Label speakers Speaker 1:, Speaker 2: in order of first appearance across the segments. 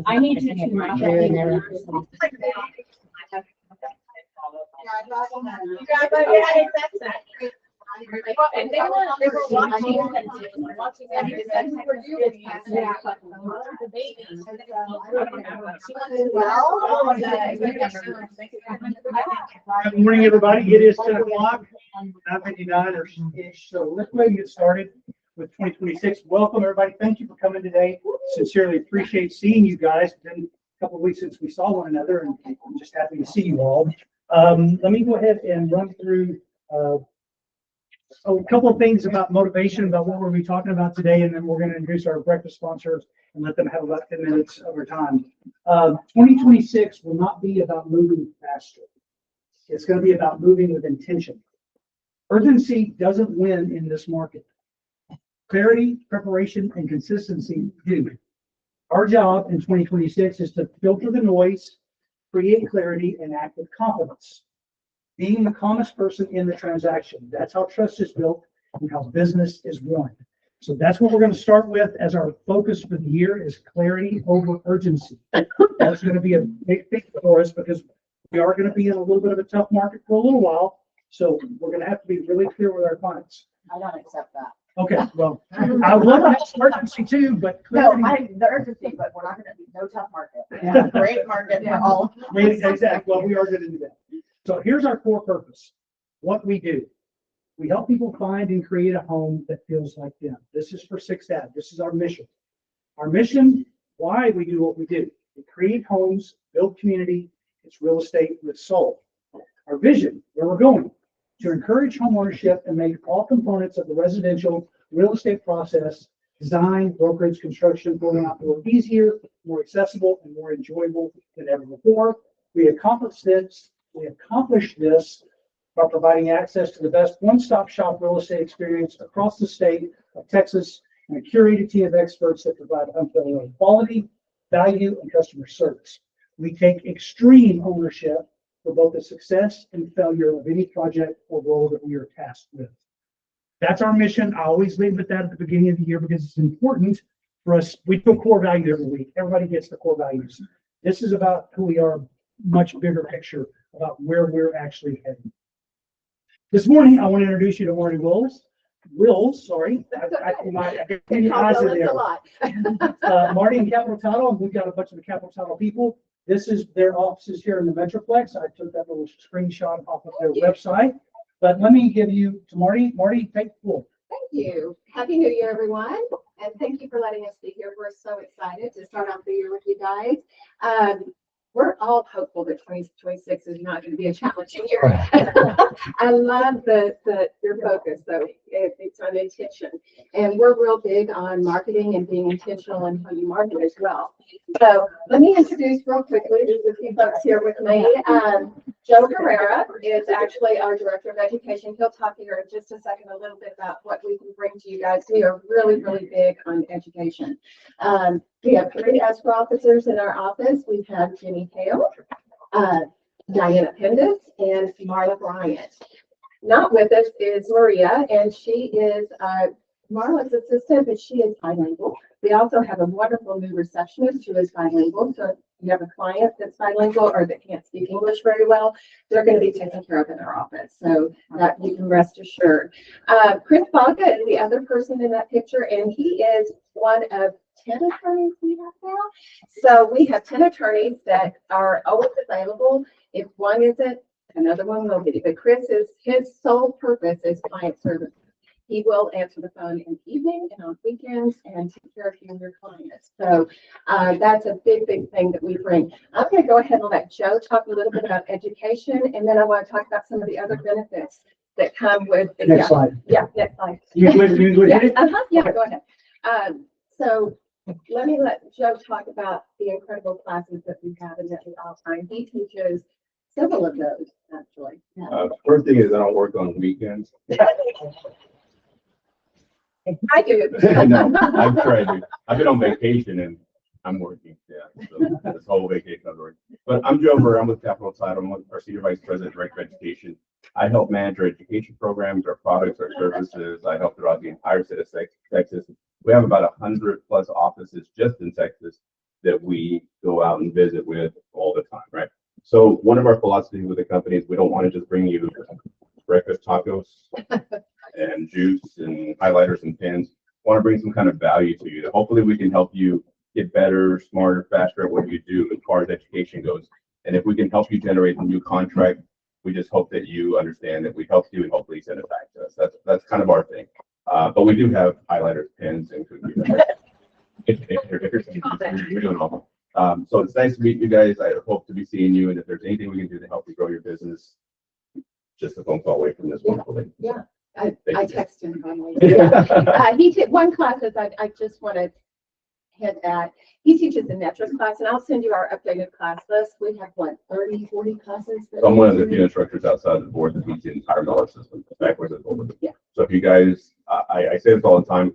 Speaker 1: I need you to. And they were watching
Speaker 2: Good morning, everybody. It is 10 o'clock, 9:59 or ish. So let's go ahead and get started with 2026. Welcome, everybody. Thank you for coming today. Sincerely appreciate seeing you guys. It's been a couple of weeks since we saw one another, and I'm just happy to see you all. Let me go ahead and run through a couple of things about motivation, about what we'll be talking about today, and then we're going to introduce our breakfast sponsors and let them have about 10 minutes of our time. 2026 will not be about moving faster. It's going to be about moving with intention. Urgency doesn't win in this market. Clarity, preparation, and consistency do. Our job in 2026 is to filter the noise, create clarity, and act with confidence. Being the calmest person in the transaction. That's how trust is built and how business is won. So that's what we're going to start with as our focus for the year is clarity over urgency. That's going to be a big thing for us because we are going to be in a little bit of a tough market for a little while. So we're going to have to be really clear with our clients.
Speaker 1: I don't accept that.
Speaker 2: Okay, well, I would love to have urgency too, but clarity.
Speaker 1: No, the urgency, but we're not going to be no tough market. Yeah, great market for all.
Speaker 2: Exactly. Well, we are going to do that. So here's our core purpose. What we do. We help people find and create a home that feels like them. This is for 6th Ave. This is our mission. Our mission, why we do what we do. We create homes, build community. It's real estate with soul. Our vision, where we're going, to encourage home ownership and make all components of the residential real estate process, design, brokerage, construction, building out more easier, more accessible, and more enjoyable than ever before. We accomplish this by providing access to the best one-stop shop real estate experience across the state of Texas and a curated team of experts that provide unparalleled quality, value, and customer service. We take extreme ownership for both the success and failure of any project or role that we are tasked with. That's our mission. I always leave with that at the beginning of the year because it's important for us. We do a core value every week. Everybody gets the core values. This is about who we are, much bigger picture about where we're actually heading. This morning, I want to introduce you to Marty Wills. Sorry. Marty and Capital Title, and we've got a bunch of the Capital Title people. This is their offices here in the Metroplex. I took that little screenshot off of their website. But let me give you to Marty. Marty, take the floor.
Speaker 3: Thank you. Happy New Year, everyone. And thank you for letting us be here. We're so excited to start off the year with you guys. We're all hopeful that 2026 is not going to be a challenging year. I love your focus, though. It's on intention. And we're real big on marketing and being intentional in how you market as well. So let me introduce real quickly. There's a few folks here with me. Joe Herrera is actually our Director of Education. He'll talk here in just a second a little bit about what we can bring to you guys. We are really, really big on education. We have 3 escrow officers in our office. We've had Jenny Hale, Diana Pendis, and Marla Bryant. Not with us is Maria, and she is Marla's assistant, but she is bilingual. We also have a wonderful new receptionist who is bilingual. So if you have a client that's bilingual or that can't speak English very well, they're going to be taken care of in our office. So that you can rest assured. Chris Baca is the other person in that picture, and he is one of 10 attorneys we have now. So we have 10 attorneys that are always available. If one isn't, another one will be. But his sole purpose is client service. He will answer the phone in the evening and on weekends and take care of you and your clients. So that's a big, big thing that we bring. I'm going to go ahead and let Joe talk a little bit about education, and then I want to talk about some of the other benefits that come with the
Speaker 2: next slide.
Speaker 3: Yeah, next slide.
Speaker 2: You
Speaker 3: Yeah, go ahead. So let me let Joe talk about the incredible classes that we have and that we offer. He teaches several of those, actually.
Speaker 4: First thing is I don't work on weekends.
Speaker 3: I do.
Speaker 4: No, I've tried to. I've been on vacation and I'm working. Yeah, so this whole vacation I'm working. But I'm Joe Burr. I'm with Capital Title. I'm our Senior Vice President, Director of Education. I help manage our education programs, our products, our services. I help throughout the entire state of Texas. We have about 100+ offices just in Texas that we go out and visit with all the time, right? So one of our philosophies with the company is we don't want to just bring you breakfast tacos and juice and highlighters and pens. Want to bring some kind of value to you. Hopefully we can help you get better, smarter, faster at what you do as far as education goes. And if we can help you generate a new contract, we just hope that you understand that we helped you and hopefully send it back to us. That's kind of our thing. But we do have highlighters, pens, and cookies. You're doing all. So it's nice to meet you guys. I hope to be seeing you. And if there's anything we can do to help you grow your business, just a phone call away from this wonderful lady.
Speaker 3: Yeah, I texted him finally. He did one class that I just want to hit at. He teaches the metrics class, and I'll send you our updated class list. We have what, 30, 40 classes?
Speaker 4: So I'm one of the few instructors outside the board that teach the entire dollar system, backwards and forwards.
Speaker 3: Yeah.
Speaker 4: So if you guys, I say this all the time,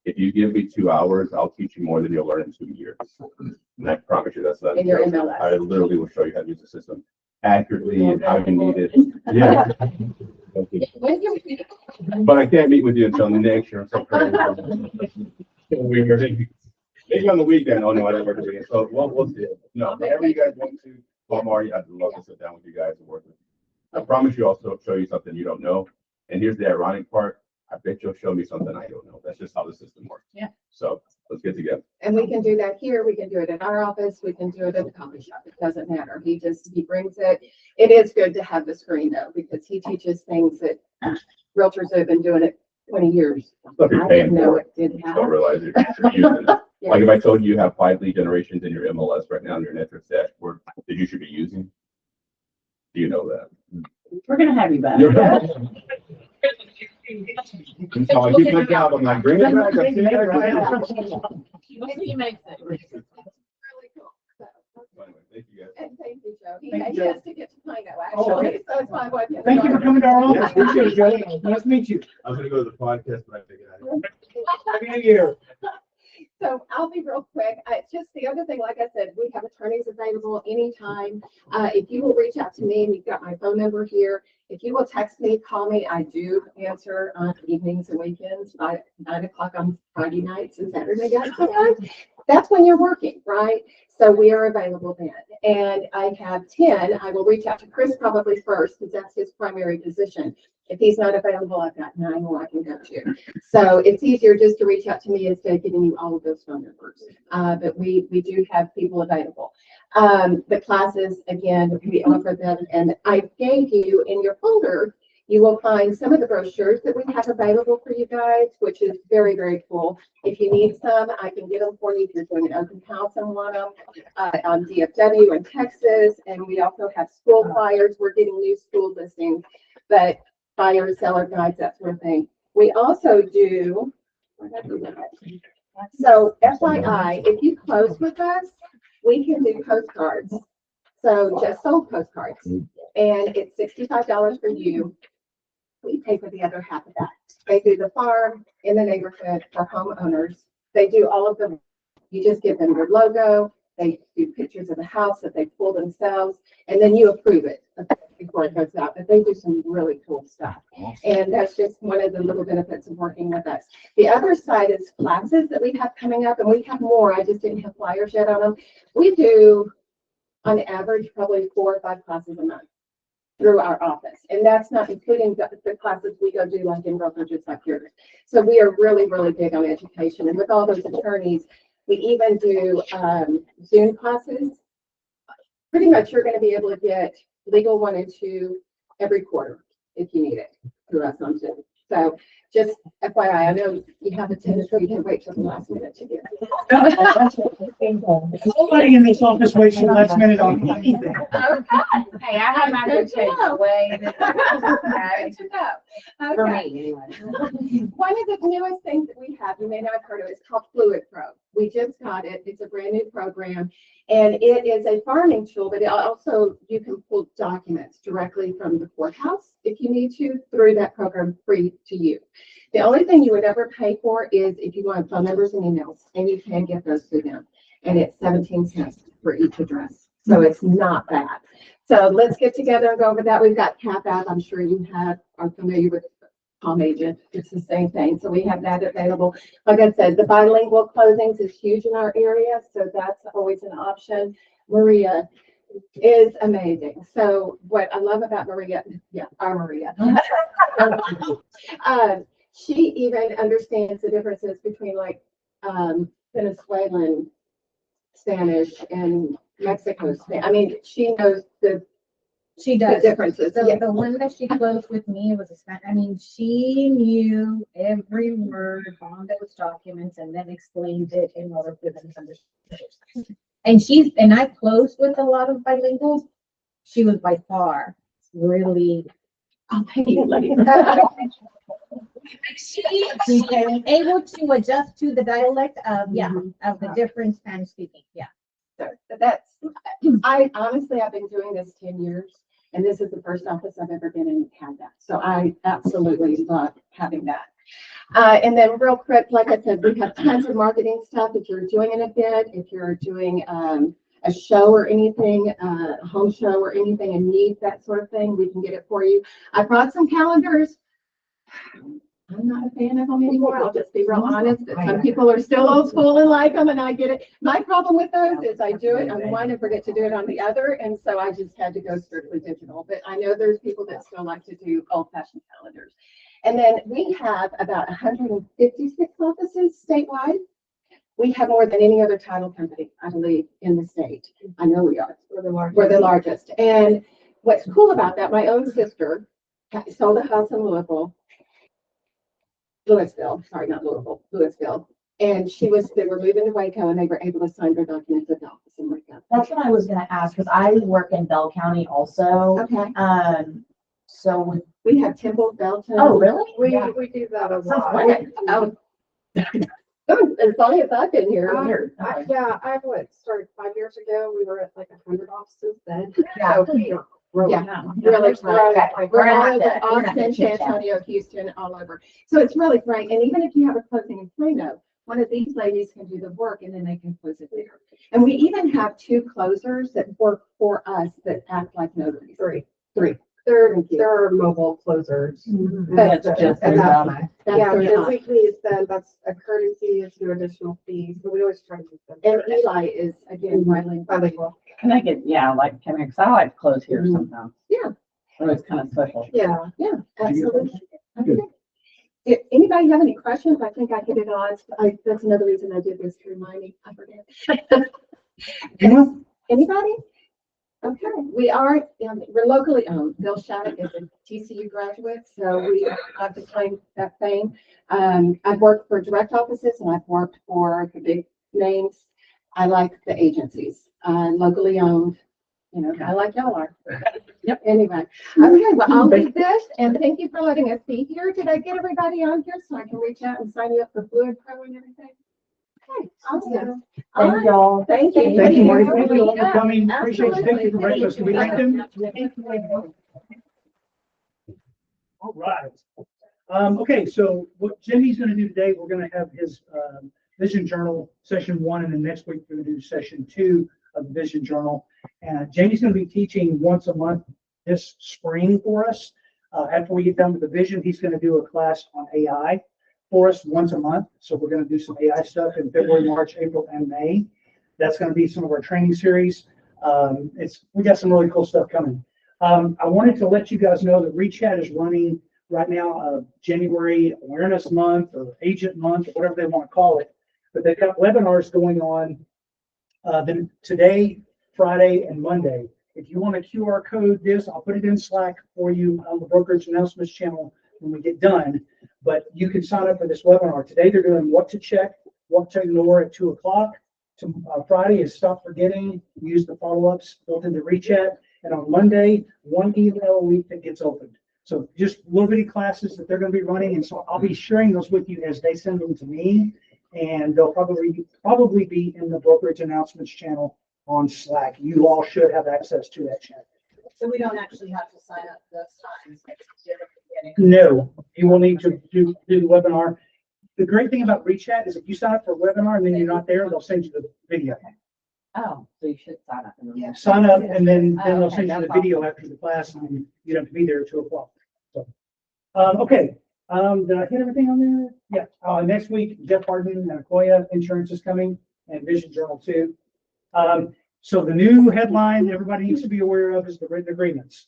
Speaker 4: if you give me 2 hours, I'll teach you more than you'll learn in 2 years. And I promise you that's not.
Speaker 3: In your MLS.
Speaker 4: I literally will show you how to use the system accurately and how you need it. Yeah. But I can't meet with you until next year. I'm so crazy. Maybe on the weekend. Oh no, I don't work the weekend. So we'll see. No, whenever you guys want to, call Marty. I'd love to sit down with you guys and work with you. I promise you, I'll show you something you don't know. And here's the ironic part. I bet you'll show me something I don't know. That's just how the system works.
Speaker 1: Yeah.
Speaker 4: So let's get together.
Speaker 3: And we can do that here. We can do it in our office. We can do it at the coffee shop. It doesn't matter. He brings it. It is good to have the screen though, because he teaches things that realtors have been doing it 20 years.
Speaker 4: Stuff you're
Speaker 3: I
Speaker 4: paying
Speaker 3: didn't know
Speaker 4: for.
Speaker 3: it didn't
Speaker 4: You don't
Speaker 3: happen.
Speaker 4: realize you're using it.
Speaker 3: Yeah.
Speaker 4: Like if I told you you have 5 lead generations in your MLS right now in your Netflix dashboard that you should be using, do you know that?
Speaker 1: We're gonna have you back.
Speaker 4: So I keep my job. I'm like, bring it back.
Speaker 1: He makes it.
Speaker 3: Really cool. So,
Speaker 4: Anyway, thank you guys.
Speaker 3: and thank you, Joe. He
Speaker 2: Thank you,
Speaker 3: has to get to Plano actually, so it's my wife.
Speaker 2: Thank you for coming to our office. Appreciate it, Joe. Nice to meet you.
Speaker 4: I was gonna go to the podcast, but I figured
Speaker 2: Happy New Year.
Speaker 3: So I'll be real quick. Just the other thing, like I said, we have attorneys available anytime. If you will reach out to me, and you've got my phone number here. If you will text me, call me. I do answer on evenings and weekends, by 9 o'clock on Friday nights and Saturday nights. That's when you're working, right? So we are available then. And I have 10. I will reach out to Chris probably first because that's his primary position. If he's not available, I've got 9 more I can go to. So it's easier just to reach out to me instead of giving you all of those phone numbers. But we do have people available. The classes, again, we offer them. And I gave you in your folder, you will find some of the brochures that we have available for you guys, which is very, very cool. If you need some, I can get them for you if you're doing an open house and want them on DFW in Texas. And we also have school flyers. We're getting new school listings, but buyer, seller guides, that sort of thing. We also do, so FYI, if you close with us, we can do postcards. So just sold postcards. And it's $65 for you. We pay for the other half of that. They do the farm in the neighborhood for homeowners. They do all of them. You just give them your logo. They do pictures of the house that they pull themselves, and then you approve it before it goes out. But they do some really cool stuff. And that's just one of the little benefits of working with us. The other side is classes that we have coming up, and we have more. I just didn't have flyers yet on them. We do, on average, probably 4 or 5 classes a month through our office. And that's not including the classes we go do like in brokerages like yours. So we are really, really big on education. And with all those attorneys, we even do Zoom classes. Pretty much you're going to be able to get legal 1 and 2 every quarter if you need it through us on Zoom. So just FYI, I know you have a tendency to wait till the last minute to get it.
Speaker 2: Nobody in this office waits till last minute on anything.
Speaker 1: Hey, I have my
Speaker 3: Good to
Speaker 1: rotation
Speaker 3: know.
Speaker 1: away.
Speaker 3: Good to know.
Speaker 1: For
Speaker 3: Okay.
Speaker 1: me, anyway.
Speaker 3: One of the newest things that we have, you may not have heard of, it's called Fluid Pro. We just got it. It's a brand new program, and it is a farming tool, but it also you can pull documents directly from the courthouse if you need to through that program, free to you. The only thing you would ever pay for is if you want phone numbers and emails, and you can get those to them. And it's 17 cents for each address. So it's not bad. So let's get together and go over that. We've got Cap app. I'm sure you are familiar with Palm Agent. It's the same thing. So we have that available. Like I said, the bilingual closings is huge in our area. So that's always an option. Maria is amazing. So what I love about Maria, our Maria, she even understands the differences between like Venezuelan Spanish and Mexico Spanish. I mean, she knows
Speaker 5: She
Speaker 3: the
Speaker 5: does.
Speaker 3: differences.
Speaker 5: The one that she closed with me was a Spanish. I mean, she knew every word on those documents and then explained it in order for them to understand. And I closed with a lot of bilinguals. She was by far really.
Speaker 3: I'll pay you later.
Speaker 5: She became able to adjust to the dialect of the different Spanish speaking. Yeah.
Speaker 3: So that's, I've been doing this 10 years, and this is the first office I've ever been in had that. So I absolutely love having that. And then real quick, like I said, we have tons of marketing stuff. If you're doing an event, if you're doing a show or anything, a home show or anything, and need that sort of thing, we can get it for you. I brought some calendars. I'm not a fan of them anymore. I'll just be real honest. Some people are still old school and like them, and I get it. My problem with those is I do it on one and forget to do it on the other, and so I just had to go strictly digital. But I know there's people that still like to do old-fashioned calendars. And then we have about 156 offices statewide. We have more than any other title company, I believe, in the state. I know we are. We're the largest. And what's cool about that, my own sister sold a house in Louisville, sorry, not Louisville, Louisville. And they were moving to Waco, and they were able to sign their documents at the office in Waco.
Speaker 1: That's what I was gonna ask, because I work in Bell County also.
Speaker 3: Okay.
Speaker 1: So,
Speaker 3: We have Temple, Belton.
Speaker 1: oh, really?
Speaker 6: We
Speaker 1: Yeah.
Speaker 6: do that a
Speaker 1: Sounds
Speaker 6: lot.
Speaker 1: fun.
Speaker 3: As long as I've been here.
Speaker 1: Weird.
Speaker 6: Yeah, I started 5 years ago. We were at like 100 offices then.
Speaker 1: Yeah.
Speaker 6: So we really
Speaker 3: Really
Speaker 6: grown.
Speaker 3: We're all
Speaker 1: gonna
Speaker 3: over
Speaker 1: have to- we're gonna have
Speaker 3: Austin,
Speaker 1: to
Speaker 3: San
Speaker 1: chit chat.
Speaker 3: Antonio, Houston, all over. So it's really great. And even if you have a closing in Plano, one of these ladies can do the work and then they can close it there. And we even have 2 closers that work for us that act like notaries.
Speaker 6: Three.
Speaker 3: Thank you.
Speaker 6: There are mobile closers.
Speaker 1: That's just
Speaker 6: and
Speaker 1: as
Speaker 6: that's-
Speaker 1: nice.
Speaker 3: That's
Speaker 6: Yeah,
Speaker 3: very
Speaker 6: the
Speaker 3: nice.
Speaker 6: weekly is then, that's a courtesy, it's no additional fees, but we always try to keep them.
Speaker 3: And Eli is again bilingual.
Speaker 6: Bilingual.
Speaker 7: Can I get, like, come here, because I like to close here sometimes.
Speaker 3: Yeah.
Speaker 7: So it's kind of special.
Speaker 6: Yeah.
Speaker 3: Yeah, absolutely. Okay. If anybody have any questions, I think I hit it on. That's another reason I did this to remind me. I forget. Anybody? Okay, we're locally owned. Bill Shattuck is a TCU graduate, so we like to claim that fame. I've worked for direct offices and I've worked for the big names. I like the agencies, locally owned, I like y'all are. Yep. Anyway, okay, well, I'll leave this and thank you for letting us be here. Did I get everybody on here so I can reach out and sign you up for Fluid Pro and everything? Okay, awesome.
Speaker 1: Thank y'all.
Speaker 3: Thank you.
Speaker 2: Thank you, Marty. Thank you all for coming. Appreciate it. Thank you for breakfast. Can we thank them? All right. Okay, so what Jimmy's gonna do today, we're gonna have his Vision Journal session 1, and then next week we're gonna do session 2 of the Vision Journal. And Jamie's gonna be teaching once a month this spring for us. After we get done with the Vision, he's gonna do a class on AI for us once a month. So we're gonna do some AI stuff in February, March, April, and May. That's gonna be some of our training series. We got some really cool stuff coming. I wanted to let you guys know that ReChat is running right now, January Awareness Month or Agent Month, or whatever they want to call it. But they've got webinars going on today, Friday, and Monday. If you want to QR code this, I'll put it in Slack for you on the brokerage announcements channel when we get done. But you can sign up for this webinar. Today they're doing what to check, what to ignore at 2 o'clock. Friday is stop forgetting, use the follow-ups built into ReChat. And on Monday, 1 email a week that gets opened. So just little bitty classes that they're going to be running. And so I'll be sharing those with you as they send them to me. And they'll probably be in the brokerage announcements channel on Slack. You all should have access to that channel.
Speaker 5: So we don't actually have to sign up those times.
Speaker 2: No, you will need to do the webinar. The great thing about ReChat is if you sign up for a webinar and then you're not there, they'll send you the video.
Speaker 7: Oh, so you should sign up.
Speaker 6: Yeah.
Speaker 2: Sign up and then they'll
Speaker 7: Okay,
Speaker 2: send you
Speaker 7: no
Speaker 2: the
Speaker 7: problem.
Speaker 2: video after the class and you don't have to be there at 2:00. So, okay, did I hit everything on there? Yeah, next week, Jeff Hardin and Akoya Insurance is coming and Vision Journal too. So the new headline everybody needs to be aware of is the written agreements.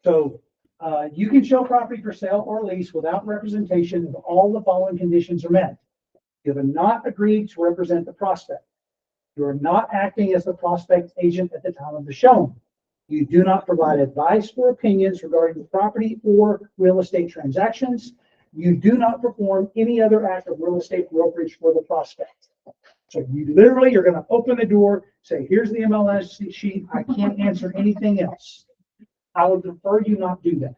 Speaker 2: So, you can show property for sale or lease without representation if all the following conditions are met. You have not agreed to represent the prospect. You are not acting as the prospect agent at the time of the showing. You do not provide advice or opinions regarding the property or real estate transactions. You do not perform any other act of real estate brokerage for the prospect. So you literally are going to open the door, say, here's the MLS sheet. I can't answer anything else. I would prefer you not do that.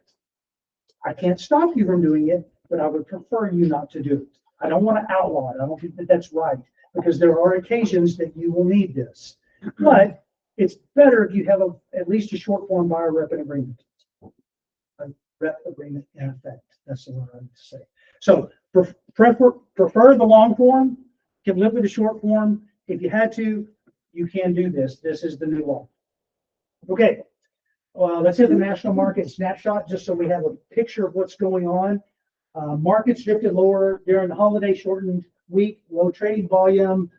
Speaker 2: I can't stop you from doing it, but I would prefer you not to do it. I don't want to outlaw it. I don't think that that's right, because there are occasions that you will need this. But it's better if you have at least a short form buyer rep agreement. A rep agreement in effect. That's the word I need to say. So prefer the long form, can live with the short form. If you had to, you can do this. This is the new law. Okay. Well, let's hit the national market snapshot just so we have a picture of what's going on. Markets drifted lower during the holiday shortened week, low trading volume.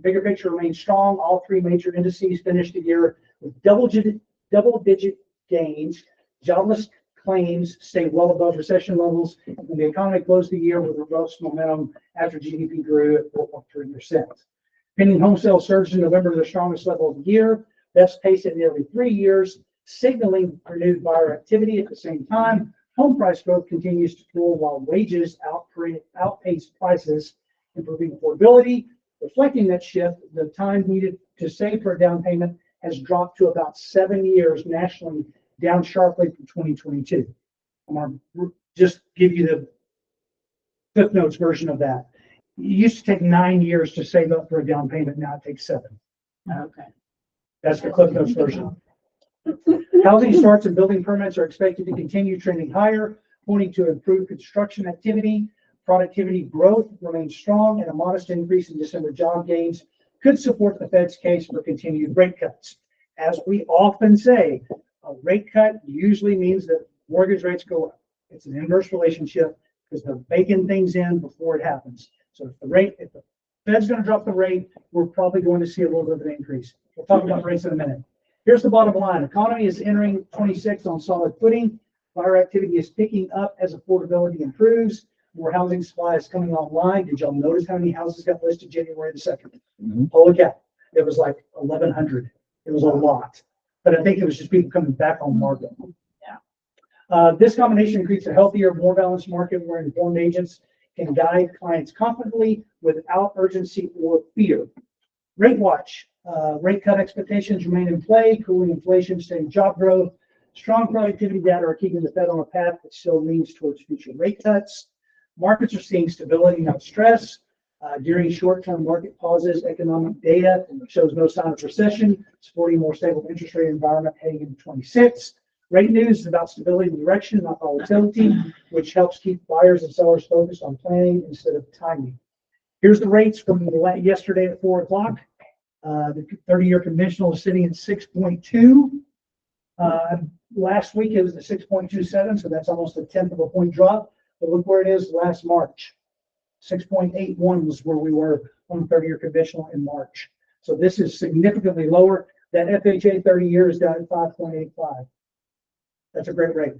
Speaker 2: Bigger picture remains strong. All three major indices finished the year with double-digit gains. Jobless claims stayed well above recession levels, and the economy closed the year with robust momentum after GDP grew at 4.3%. Pending home sales surged in November to the strongest level of the year, best pace in nearly 3 years, signaling renewed buyer activity. At the same time, home price growth continues to cool while wages outpace prices, improving affordability. Reflecting that shift, the time needed to save for a down payment has dropped to about 7 years nationally, down sharply from 2022. I'm going to just give you the Cliff Notes version of that. It used to take 9 years to save up for a down payment. Now it takes 7.
Speaker 7: Okay.
Speaker 2: That's the Cliff Notes version. Housing starts and building permits are expected to continue trending higher, pointing to improved construction activity. Productivity growth remains strong, and a modest increase in December job gains could support the Fed's case for continued rate cuts. As we often say, a rate cut usually means that mortgage rates go up. It's an inverse relationship because they're baking things in before it happens. So if the Fed's going to drop the rate, we're probably going to see a little bit of an increase. We'll talk about rates in a minute. Here's the bottom line. Economy is entering 26 on solid footing. Buyer activity is picking up as affordability improves. More housing supply is coming online. Did y'all notice how many houses got listed January the 2nd? Holy cow. It was like 1,100. It was a lot. But I think it was just people coming back on market.
Speaker 7: Yeah.
Speaker 2: This combination creates a healthier, more balanced market where informed agents can guide clients confidently without urgency or fear. Rate watch. Rate cut expectations remain in play, cooling inflation, steady job growth. Strong productivity data are keeping the Fed on a path that still leans towards future rate cuts. Markets are seeing stability, not stress. During short-term market pauses, economic data shows no sign of recession, supporting a more stable interest rate environment heading into 26. Rate news is about stability and direction, not volatility, which helps keep buyers and sellers focused on planning instead of timing. Here's the rates from yesterday at 4 o'clock. The 30-year conventional is sitting at 6.2. Last week it was at 6.27, so that's almost a tenth of a point drop. But look where it is last March. 6.81 was where we were on the 30-year conventional in March. So this is significantly lower. That FHA 30-year is down at 5.85. That's a great rate.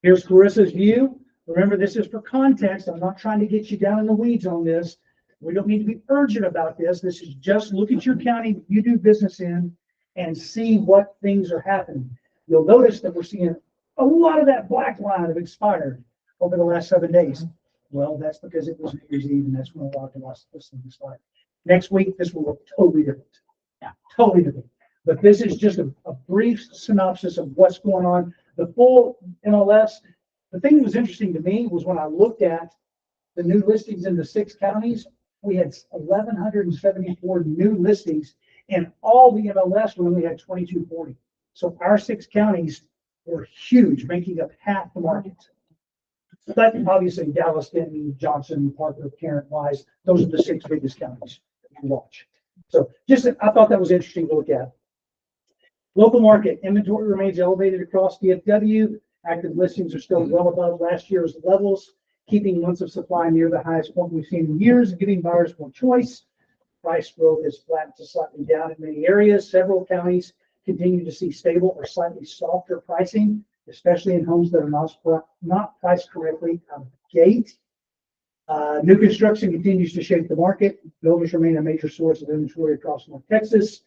Speaker 2: Here's Carissa's view. Remember, this is for context. I'm not trying to get you down in the weeds on this. We don't need to be urgent about this. This is just look at your county you do business in and see what things are happening. You'll notice that we're seeing a lot of that black line have expired over the last 7 days. Well, that's because it was New Year's Eve, and that's when a lot of us listening to start. Next week, this will look totally different.
Speaker 7: Yeah,
Speaker 2: totally different. But this is just a brief synopsis of what's going on. The full MLS, the thing that was interesting to me was when I looked at the new listings in the 6 counties, we had 1,174 new listings, and all the MLS we only had 2,240. So our 6 counties were huge, making up half the market. But obviously Dallas, Denton, Johnson, Parker, Karen, Wise, those are the 6 biggest counties that you watch. So just, I thought that was interesting to look at. Local market inventory remains elevated across DFW. Active listings are still well above last year's levels, keeping months of supply near the highest point we've seen in years, and giving buyers more choice. Price growth is flat to slightly down in many areas. Several counties continue to see stable or slightly softer pricing, especially in homes that are not priced correctly out of the gate. New construction continues to shape the market. Builders remain a major source of inventory across North Texas.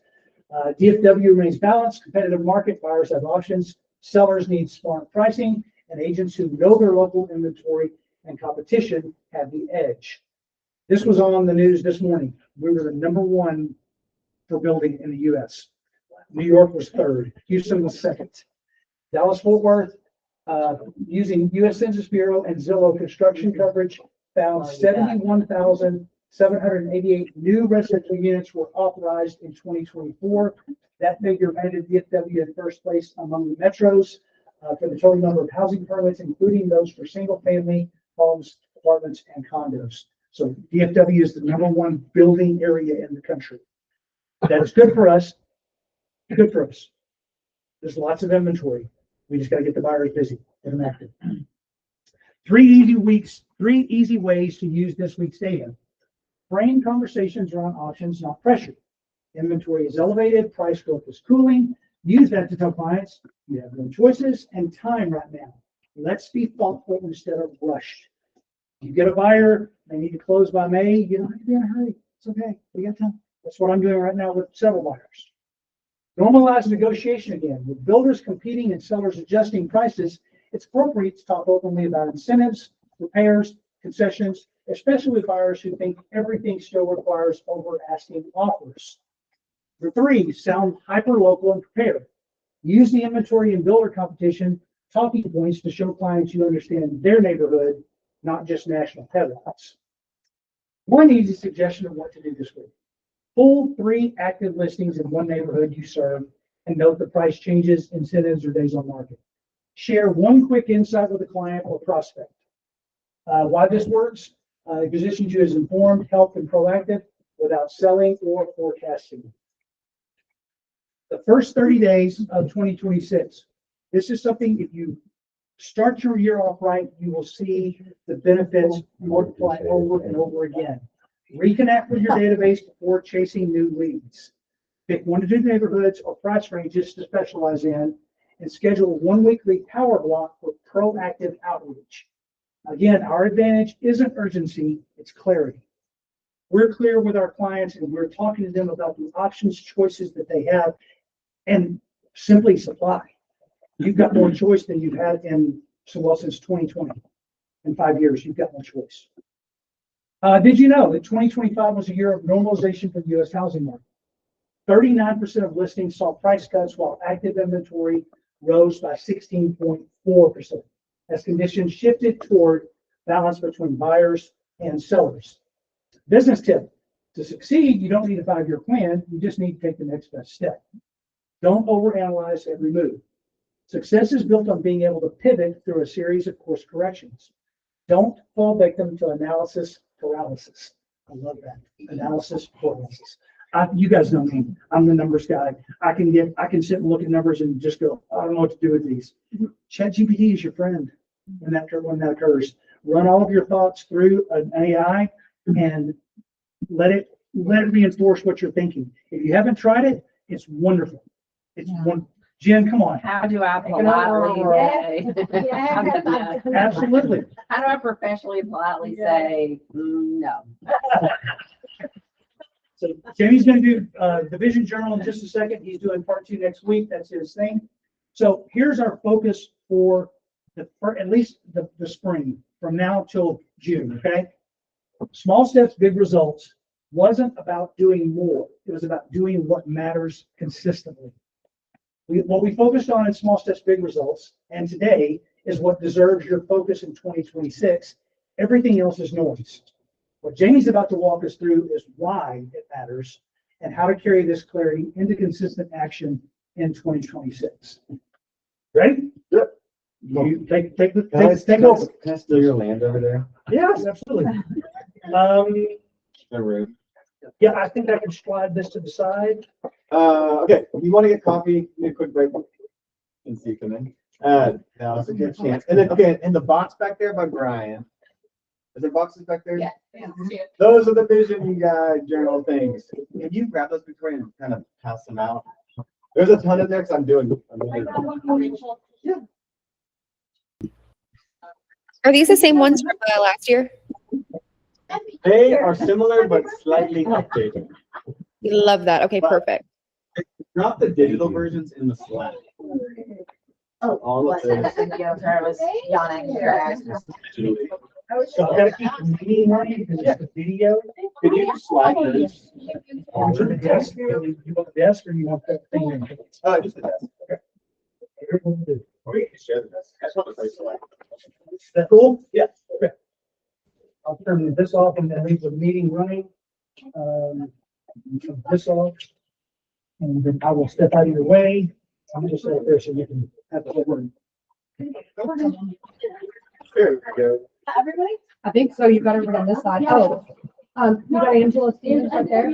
Speaker 2: DFW remains balanced, competitive market. Buyers have options. Sellers need smart pricing, and agents who know their local inventory and competition have the edge. This was on the news this morning. We were the #1 for building in the U.S. New York was third. Houston was second. Dallas-Fort Worth, using U.S. Census Bureau and Zillow construction coverage, found 71,788 new residential units were authorized in 2024. That figure landed DFW in first place among the metros for the total number of housing permits, including those for single-family homes, apartments, and condos. So DFW is the #1 building area in the country. That is good for us. Good for us. There's lots of inventory. We just got to get the buyers busy, get them active. 3 easy ways to use this week's data. Frame conversations around options, not pressure. Inventory is elevated, price growth is cooling. Use that to tell clients you have no choices and time right now. Let's be thoughtful instead of rushed. You get a buyer, they need to close by May, you don't have to be in a hurry. It's okay, we got time. That's what I'm doing right now with several buyers. Normalize negotiation again. With builders competing and sellers adjusting prices, it's appropriate to talk openly about incentives, repairs, concessions, especially with buyers who think everything still requires over asking offers. Number 3, sound hyper-local and prepared. Use the inventory and builder competition talking points to show clients you understand their neighborhood, not just national headlines. One easy suggestion of what to do this week. Pull 3 active listings in one neighborhood you serve and note the price changes, incentives, or days on market. Share one quick insight with a client or prospect. Why this works? It positions you as informed, helpful, and proactive without selling or forecasting. The first 30 days of 2026. This is something, if you start your year off right, you will see the benefits multiply over and over again. Reconnect with your database before chasing new leads. Pick 1 to 2 neighborhoods or price ranges to specialize in, and schedule 1 weekly power block for proactive outreach. Again, our advantage isn't urgency, it's clarity. We're clear with our clients and we're talking to them about the options, choices that they have, and simply supply. You've got more choice than you've had since 2020. In 5 years, you've got more choice. Did you know that 2025 was a year of normalization for the U.S. housing market? 39% of listings saw price cuts while active inventory rose by 16.4% as conditions shifted toward balance between buyers and sellers. Business tip: to succeed, you don't need a 5-year plan. You just need to take the next best step. Don't overanalyze every move. Success is built on being able to pivot through a series of course corrections. Don't fall victim to analysis paralysis. I love that. Analysis paralysis. You guys know me. I'm the numbers guy. I can sit and look at numbers and just go, I don't know what to do with these. ChatGPT is your friend when that occurs. Run all of your thoughts through an AI and let it reinforce what you're thinking. If you haven't tried it, it's wonderful. It's one. Jen, come on.
Speaker 7: How do I politely say?
Speaker 2: Absolutely.
Speaker 7: How do I professionally politely say no?
Speaker 2: So Jamey's going to do Division Journal in just a second. He's doing part 2 next week. That's his thing. So here's our focus for at least the spring, from now till June. Okay. Small steps, big results wasn't about doing more. It was about doing what matters consistently. What we focused on in small steps, big results, and today is what deserves your focus in 2026. Everything else is noise. What Jamey's about to walk us through is why it matters and how to carry this clarity into consistent action in 2026. Ready?
Speaker 8: Yep.
Speaker 2: You take over.
Speaker 8: Can I steal your land over there?
Speaker 2: Yes, absolutely.
Speaker 8: The room.
Speaker 2: Yeah, I think I can slide this to the side.
Speaker 8: Okay, if you want to get coffee, need a quick break and see you come in. Now it's a good chance. And then, okay, in the box back there by Brian, is there boxes back there?
Speaker 3: Yeah.
Speaker 8: Those are the vision guide journal things. Can you grab those, Victoria, and kind of pass them out? There's a ton in there because I'm doing.
Speaker 9: Are these the same ones from last year?
Speaker 8: They are similar but slightly updated.
Speaker 9: Love that. Okay, perfect.
Speaker 8: Drop the digital versions in the Slack.
Speaker 1: Oh,
Speaker 8: All of
Speaker 1: bless
Speaker 8: this.
Speaker 1: it. I was yawning.
Speaker 8: Digitally.
Speaker 2: So I gotta keep the meeting running because it's the video.
Speaker 8: Could you just slide those?
Speaker 2: Onto the desk. You want the desk or you want that thing?
Speaker 8: Just the desk. Or you can share the desk. That's what the place is like.
Speaker 2: Is that cool? Yeah. Okay. I'll turn this off and then leave the meeting running. Turn this off. And then I will step out of your way. I'm just right there so you can have the whole room.
Speaker 8: There we go.
Speaker 6: Everybody? I think so. You've got everybody on this side. Oh, you got Angela Stevens right there.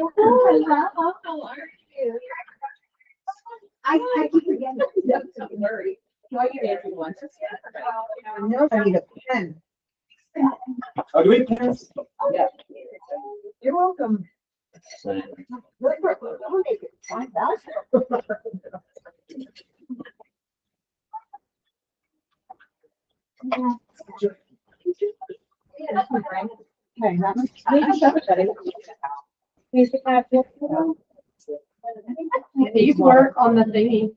Speaker 3: I keep forgetting. Don't worry. Do I get Andrew one?
Speaker 1: I need a pen.
Speaker 8: Oh, do we have pens?
Speaker 3: Yeah.
Speaker 6: You're welcome. These work on the thingy.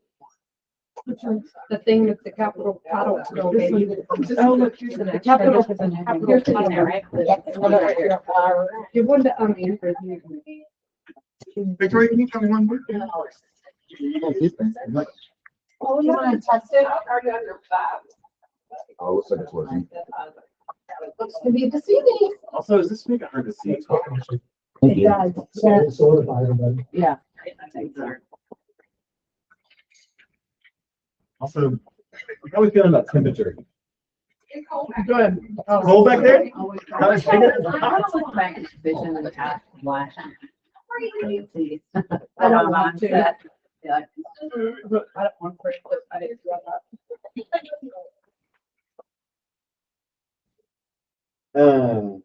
Speaker 6: The thing with the capital title. Oh, look, here's the next. Capital. Here's the one, right? You want to answer.
Speaker 8: Victoria, can you tell me one more?
Speaker 3: Oh, you want to test it? Are you under five?
Speaker 8: Oh, looks like it's working.
Speaker 3: Looks to be deceiving.
Speaker 8: Also, does this make it hard to see?
Speaker 3: It does.
Speaker 2: Solidify everybody.
Speaker 3: Yeah.
Speaker 8: Also, how are we feeling about temperature?
Speaker 3: Good.
Speaker 8: Cold back there? How is it?
Speaker 7: Vision and act flash.
Speaker 3: I don't want to.
Speaker 7: Yeah.
Speaker 3: I don't want to. I didn't do that.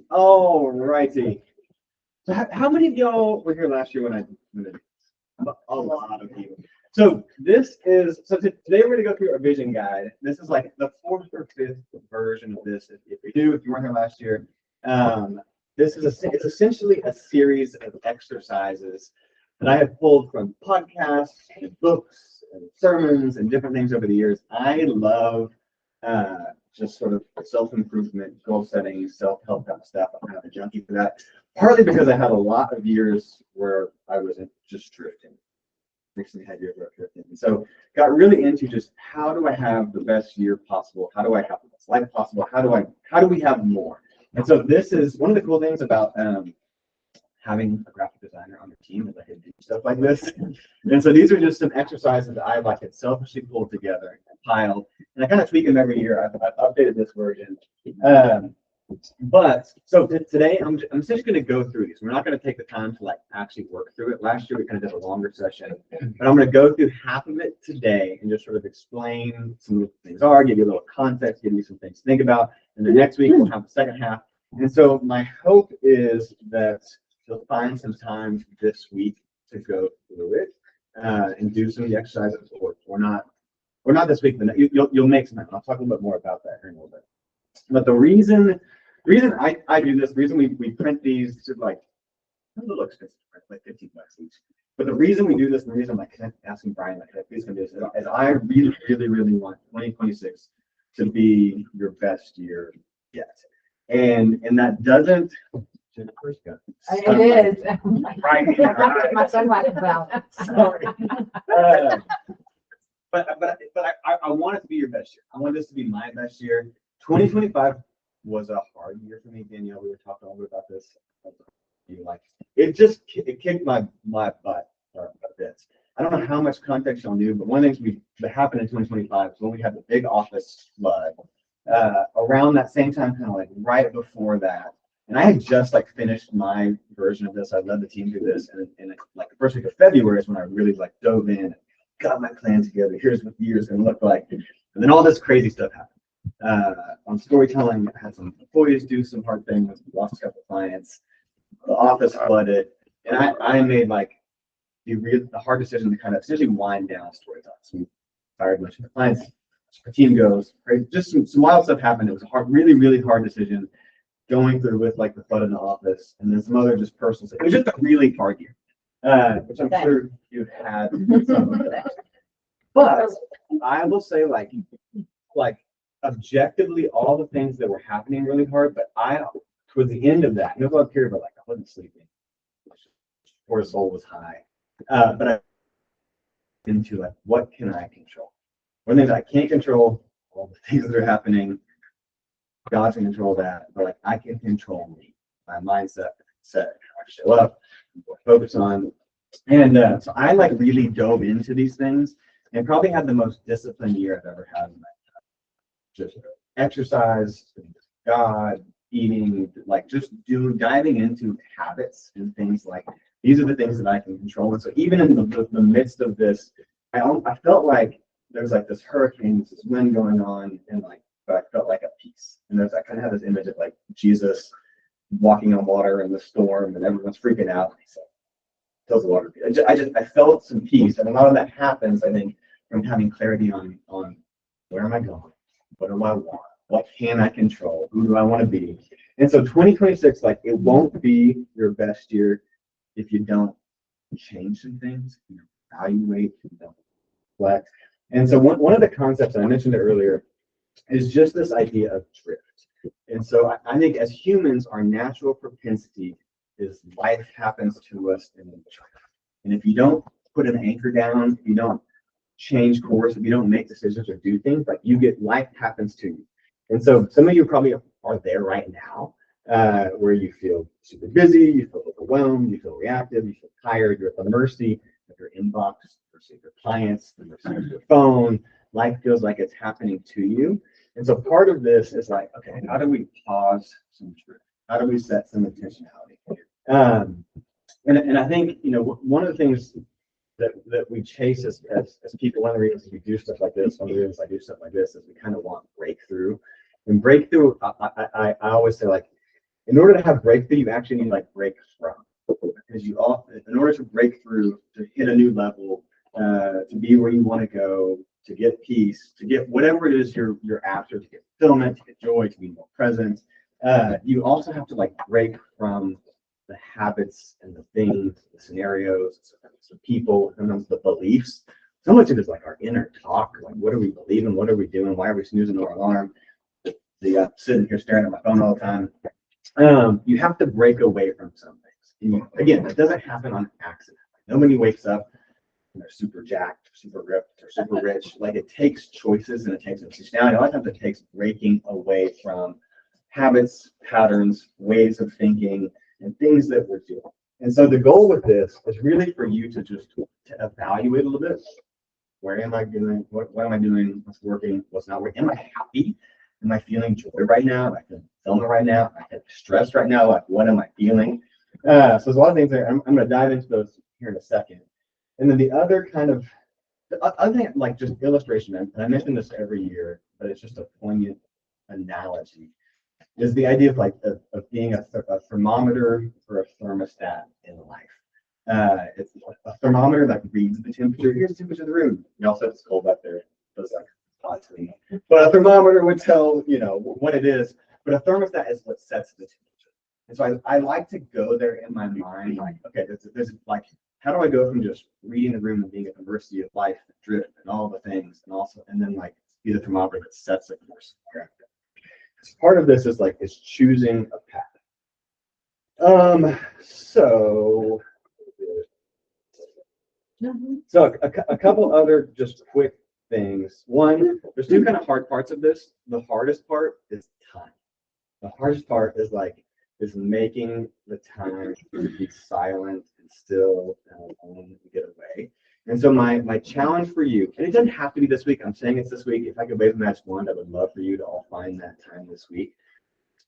Speaker 8: All righty. So how many of y'all were here last year when I a lot of people. So today we're gonna go through our vision guide. This is like the 4th or 5th version of this. If you weren't here last year, it's essentially a series of exercises that I have pulled from podcasts and books and sermons and different things over the years. I love just sort of self-improvement, goal setting, self-help kind of stuff. I'm kind of a junkie for that. Partly because I had a lot of years where I wasn't just drifting. Recently had years where I was drifting. And so got really into just how do I have the best year possible? How do I have the best life possible? How do we have more? And so this is one of the cool things about having a graphic designer on the team is I can do stuff like this. And so these are just some exercises that I had selfishly pulled together and piled, and I kind of tweak them every year. I've updated this version. But so today I'm just going to go through these. We're not going to take the time to actually work through it. Last year we kind of did a longer session, but I'm going to go through half of it today and just sort of explain some of the things are, give you a little context, give you some things to think about, and then next week we'll have the second half. And so my hope is that you'll find some time this week to go through it and do some of the exercises, or not this week, but you'll make some time. I'll talk a little bit more about that here in a little bit. But the reason I do this, the reason we print these to a little expensive, like $15 each. But the reason we do this, and the reason I'm asking Brian, please can do this, is I really, really, really want 2026 to be your best year yet. And that doesn't.
Speaker 3: It is.
Speaker 8: Right.
Speaker 3: My sunglasses out.
Speaker 8: Sorry. But I want it to be your best year. I want this to be my best year. 2025 was a hard year for me, Danielle. We were talking a little bit about this. It kicked my butt a bit. I don't know how much context y'all knew, but one of the things that happened in 2025 was when we had the big office flood. Around that same time, kind of right before that, And I had just like finished my version of this. I led the team through this, and like the first week of February is when I really like dove in, got my plan together. Here's what the year's gonna look like, and then all this crazy stuff happened. On storytelling, I had some employees do some hard things, lost a couple of clients, the office flooded, and I made like the hard decision to kind of essentially wind down storytelling. So we fired a bunch of the clients. Our team goes, right? Just some wild stuff happened. It was a hard, really, really hard decision going through with like the flood in the office, and then some other just personal stuff. It was just a really hard year, which I'm sure you've had some of that. But I will say, like objectively, all the things that were happening really hard. But towards the end of that, no period, but like I wasn't sleeping. Cortisol was high, but I into like, what can I control? One thing that I can't control, all the things that are happening, God can control that, but like I can control me, my mindset, how I show up, what I focus on. And so I like really dove into these things and probably had the most disciplined year I've ever had in my life. Just exercise, God, eating, like just diving into habits and things like these are the things that I can control. And so even in the midst of this, I felt like there was like this hurricane, this wind going on, and like, but I felt like at peace. And I kind of had this image of like Jesus walking on water in the storm, and everyone's freaking out. And he said, "Tells the water." I felt some peace, and a lot of that happens, I think, from having clarity on where am I going, what do I want, what can I control, who do I want to be. And so 2026, like it won't be your best year if you don't change some things, you know, evaluate, you don't reflect. And so one of the concepts, and I mentioned it earlier, is just this idea of drift. And so I think as humans, our natural propensity is life happens to us in the drift. And if you don't put an anchor down, if you don't change course, if you don't make decisions or do things, like life happens to you. And so some of you probably are there right now, where you feel super busy, you feel overwhelmed, you feel reactive, you feel tired, you're at the mercy of your inbox, mercy of your clients, the mercy of your phone. Life feels like it's happening to you. And so part of this is like, okay, how do we pause some truth? How do we set some intentionality? And I think, you know, one of the things that we chase as people, one of the reasons we do stuff like this, one of the reasons I do stuff like this is we kind of want breakthrough. And breakthrough, I always say, like, in order to have breakthrough, you actually need like break from. Because in order to break through, to hit a new level, to be where you want to go, to get peace, to get whatever it is you're after, to get fulfillment, to get joy, to be more present, you also have to like break from the habits and the things, the scenarios, the people, sometimes the beliefs. So much of it is like our inner talk, like what are we believing, what are we doing, why are we snoozing our alarm? Sitting here staring at my phone all the time. You have to break away from some things. And again, it doesn't happen on accident. Nobody wakes up and they're super jacked, super ripped, or super rich. Like it takes choices and it takes intentionality. A lot of times it takes breaking away from habits, patterns, ways of thinking, and things that we're doing. And so the goal with this is really for you to just evaluate a little bit. Where am I doing? What am I doing? What's working? What's not working? Am I happy? Am I feeling joy right now? Am I feeling fulfillment right now? Am I feeling stressed right now? Like, what am I feeling? So there's a lot of things there. I'm going to dive into those here in a second. And then the other thing, like just illustration, and I mention this every year, but it's just a poignant analogy, is the idea of like of being a thermometer or a thermostat in life. It's a thermometer that reads the temperature. Here's the temperature of the room. You also it's cold up there. It's like hot to me. But a thermometer would tell, you know, what it is. But a thermostat is what sets the temperature. And so I like to go there in my mind, like, okay, there's like, how do I go from just reading the room and being at the mercy of life, the drift, and all the things, and then like be the thermometer that sets the course. So part of this is choosing a path. So a couple other just quick things. One, there's two kind of hard parts of this. The hardest part is time. The hardest part is making the time to be silent and still and alone and get away. And so my challenge for you, and it doesn't have to be this week, I'm saying it's this week. If I could wave a magic wand, I would love for you to all find that time this week.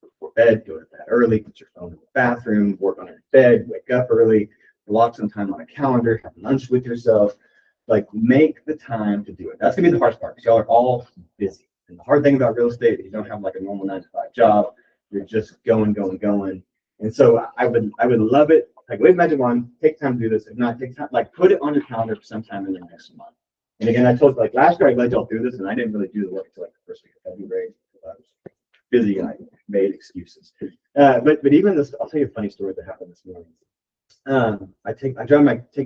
Speaker 8: before bed, go to bed early, put your phone in the bathroom, work on your bed, wake up early, block some time on a calendar, have lunch with yourself. Like, make the time to do it. That's gonna be the hardest part, because y'all are all busy. And the hard thing about real estate is you don't have like a normal 9-to-5 job. You're just going. And so I would love it. Like, wait, imagine one, take time to do this. If not, take time, like put it on your calendar for sometime in the next month. And again, I told you, like last year, I let y'all do this, and I didn't really do the work until like the first week of February. I was busy and I made excuses. But even this, I'll tell you a funny story that happened this morning. I take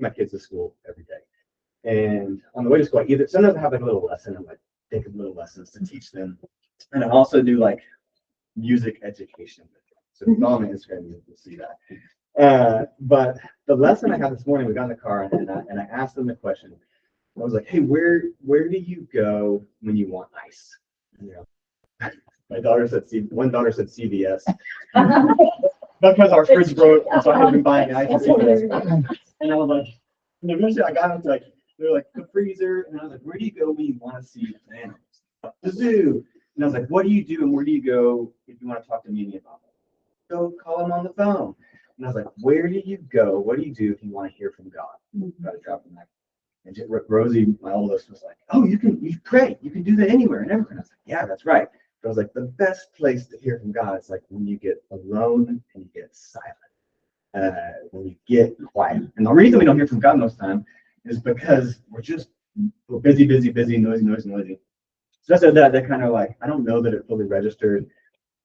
Speaker 8: my kids to school every day. And on the way to school, sometimes I have like a little lesson. I'm like, think of little lessons to teach them. And I also do like music education with them. So if you follow me on Instagram, you'll see that. But the lesson I had this morning, we got in the car and I asked them the question. I was like, hey, where do you go when you want ice? You know, my daughter said one daughter said CVS. Because our fridge broke, so I had been buying ice at CVS. And I was like, and eventually I got into like, they're like the freezer, and I was like, where do you go when you want to see animals? The zoo. And I was like, what do you do and where do you go if you want to talk to Mimi about it? Go call him on the phone. And I was like, where do you go? What do you do if you want to hear from God? Try to drop the mic. And Rosie, my oldest, was like, oh, you pray. You can do that anywhere and everywhere. And I was like, yeah, that's right. But I was like, the best place to hear from God is like when you get alone and you get silent, when you get quiet. And the reason we don't hear from God most of the time is because we're busy, noisy. So I said that, they're kind of like, I don't know that it fully registered.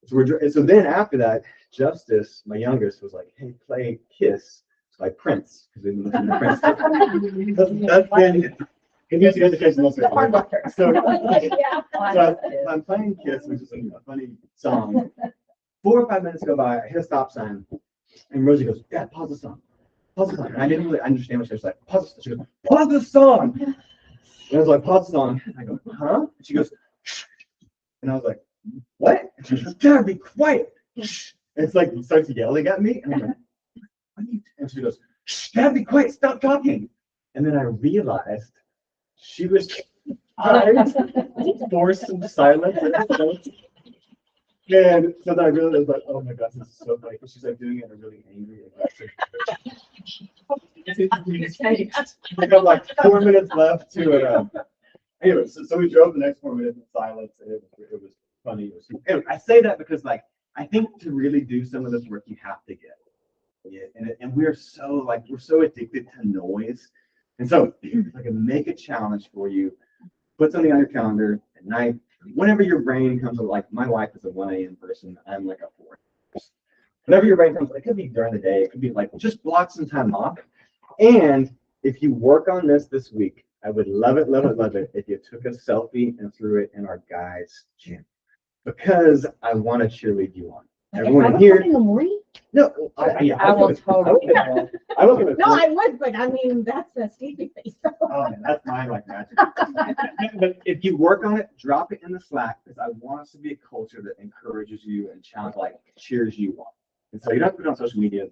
Speaker 8: So then after that, Justice, my youngest, was like, hey, play Kiss by Prince, because we've been listening to Prince. That's been music education most of it. So I'm playing Kiss, which is a funny song. 4 or 5 minutes go by, I hit a stop sign, and Rosie goes, Dad, pause the song. And I didn't really understand what she was like. Pause the song. She goes, pause the song. And I was like, pause the song. And I go, huh? And she goes, shh. And I was like, what? And she goes, Dad, be quiet. Shh. And it's like, starts yelling at me. And I'm like, and she goes, shh, Dad, be quiet. Stop talking. And then I realized she was trying to force some silence. And so then I realized, like, oh my gosh, this is so funny. She's like doing it in a really angry, aggressive. We got like 4 minutes left to it. Anyway, so we drove the next 4 minutes in silence, and it was funny. Anyway, I say that because, like, I think to really do some of this work, you have to get it. And we're so addicted to noise. And so I can make a challenge for you. Put something on your calendar at night. Whenever your brain comes, like my wife is a 1 a.m. person, I'm like a 4. Whenever your brain comes, it could be during the day, it could be like just block some time off. And if you work on this week, I would love it if you took a selfie and threw it in our guys' gym, because I want to cheerlead you on. Everyone here.
Speaker 5: In the morning?
Speaker 8: No,
Speaker 7: I will totally.
Speaker 8: I will give it.
Speaker 5: No, I would, but I mean, that's a Stevie face.
Speaker 8: Oh, man, that's my like magic. But if you work on it, drop it in the Slack, because I want us to be a culture that encourages you and challenges, like cheers you on. And so you don't have to put it on social media,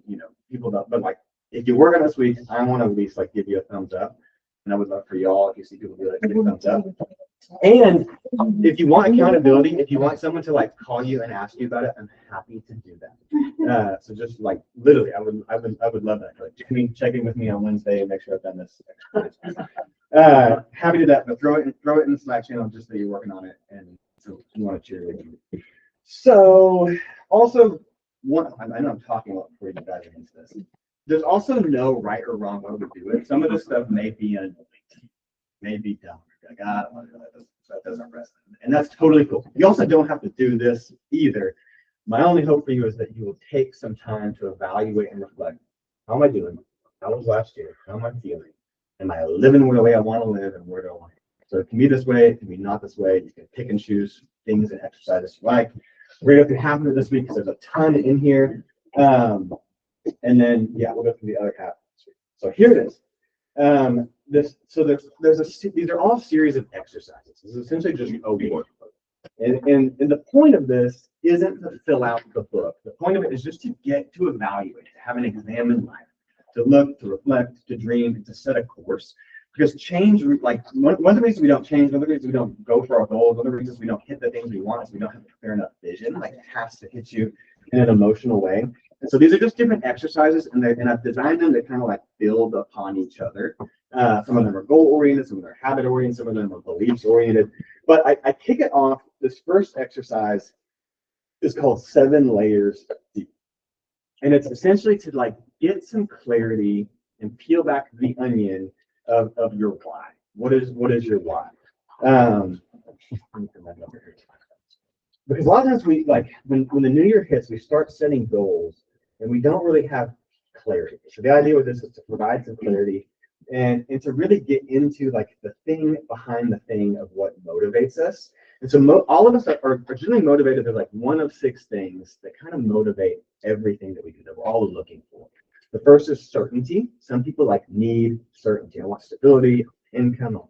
Speaker 8: people don't, but like if you work on this week, I want to at least like give you a thumbs up. And I would love for y'all, if you see people do that, give a thumbs up. And if you want accountability, if you want someone to like call you and ask you about it, I'm happy to do that. So just like literally, I would love that. Like, check in with me on Wednesday and make sure I've done this. Happy to do that, but throw it in the Slack channel just that you're working on it, and so you want to cheer it. So also I know I'm talking a lot before you dive into this. There's also no right or wrong way to do it. Some of this stuff may be annoying, may be dumb. Like, that doesn't resonate. And that's totally cool. You also don't have to do this either. My only hope for you is that you will take some time to evaluate and reflect. How am I doing? How was last year? How am I feeling? Am I living the way I want to live, and where do I want to go? So it can be this way, it can be not this way. You can pick and choose things and exercises you like. We're going to go through half of it this week because there's a ton in here. And then, we'll go through the other half. So here it is. These are all series of exercises. This is essentially just a workbook. And the point of this isn't to fill out the book. The point of it is just to get to evaluate, to have an examined life, to look, to reflect, to dream, and to set a course. Because change, like, one of the reasons we don't change, one of the reasons we don't go for our goals, one of the reasons we don't hit the things we want is we don't have a clear enough vision. Like, it has to hit you in an emotional way. And so these are just different exercises, and I've designed them to kind of like build upon each other. Some of them are goal oriented, some of them are habit oriented, some of them are beliefs oriented. But I kick it off. This first exercise is called 7 layers deep. And it's essentially to like get some clarity and peel back the onion of your why. What is your why? Because a lot of times we like when the new year hits, we start setting goals and we don't really have clarity. So the idea with this is to provide some clarity and to really get into like the thing behind the thing of what motivates us. And so all of us are generally motivated. There's like one of 6 things that kind of motivate everything that we do that we're all looking for. The first is certainty. Some people like need certainty. I want stability, income,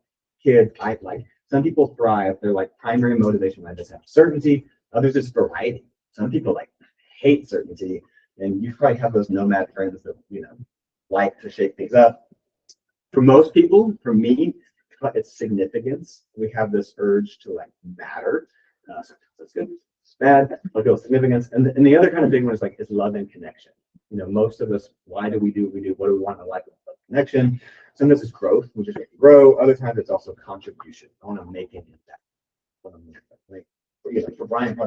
Speaker 8: kids. I like. Some people thrive. They're like primary motivation. I just have certainty. Others is variety. Some people like hate certainty, and you probably have those nomad friends that like to shake things up. For most people, for me, it's significance. We have this urge to like matter. So that's good. It's bad. I'll go with significance. And the other kind of big one is love and connection. Most of us, why do we do what we do? What do we want to like? Love, connection. Sometimes it's growth. We just want to grow. Other times it's also contribution. I want to make an impact. Like for Brian,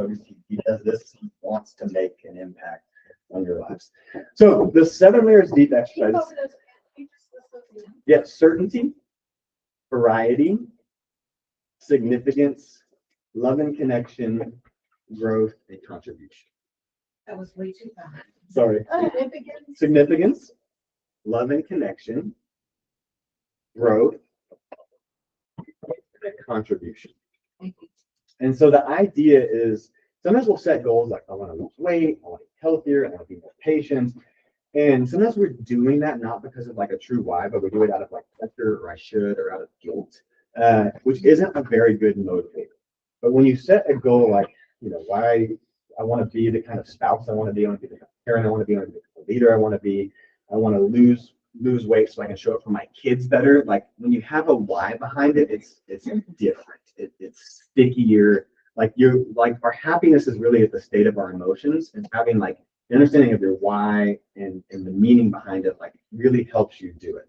Speaker 8: he does this. He wants to make an impact on your lives. So the 7 layers deep exercise. Yeah, certainty, variety, significance, love and connection, growth, and contribution.
Speaker 5: That was way too fast.
Speaker 8: Sorry. Significance, love and connection, growth, and contribution. And so the idea is sometimes we'll set goals like I want to lose weight, I want to be healthier, I want to be more patient. And sometimes we're doing that not because of like a true why, but we do it out of like pressure or I should or out of guilt, which isn't a very good motivator. But when you set a goal like, why I want to be the kind of spouse I want to be, I want to be the kind of parent I want to be, I want to be the leader I want to be, I want to lose weight so I can show up for my kids better. Like when you have a why behind it, it's different. It's stickier. Like our happiness is really at the state of our emotions, and having like the understanding of your why and the meaning behind it like really helps you do it.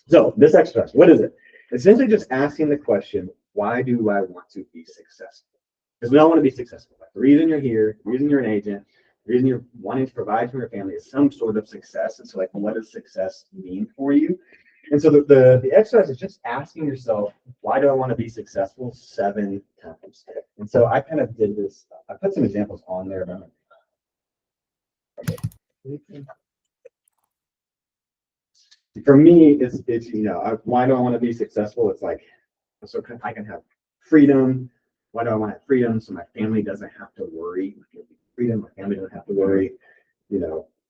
Speaker 8: So this exercise, what is it? Essentially just asking the question, why do I want to be successful? Because we all want to be successful. Like the reason you're here, the reason you're an agent, the reason you're wanting to provide for your family is some sort of success. And so like, what does success mean for you? And so the exercise is just asking yourself, why do I want to be successful 7 times? And so I kind of did this. I put some examples on there. For me, it's why do I want to be successful? It's like, so I can have freedom. Why do I want to have freedom? So my family doesn't have to worry. Freedom, my family doesn't have to worry.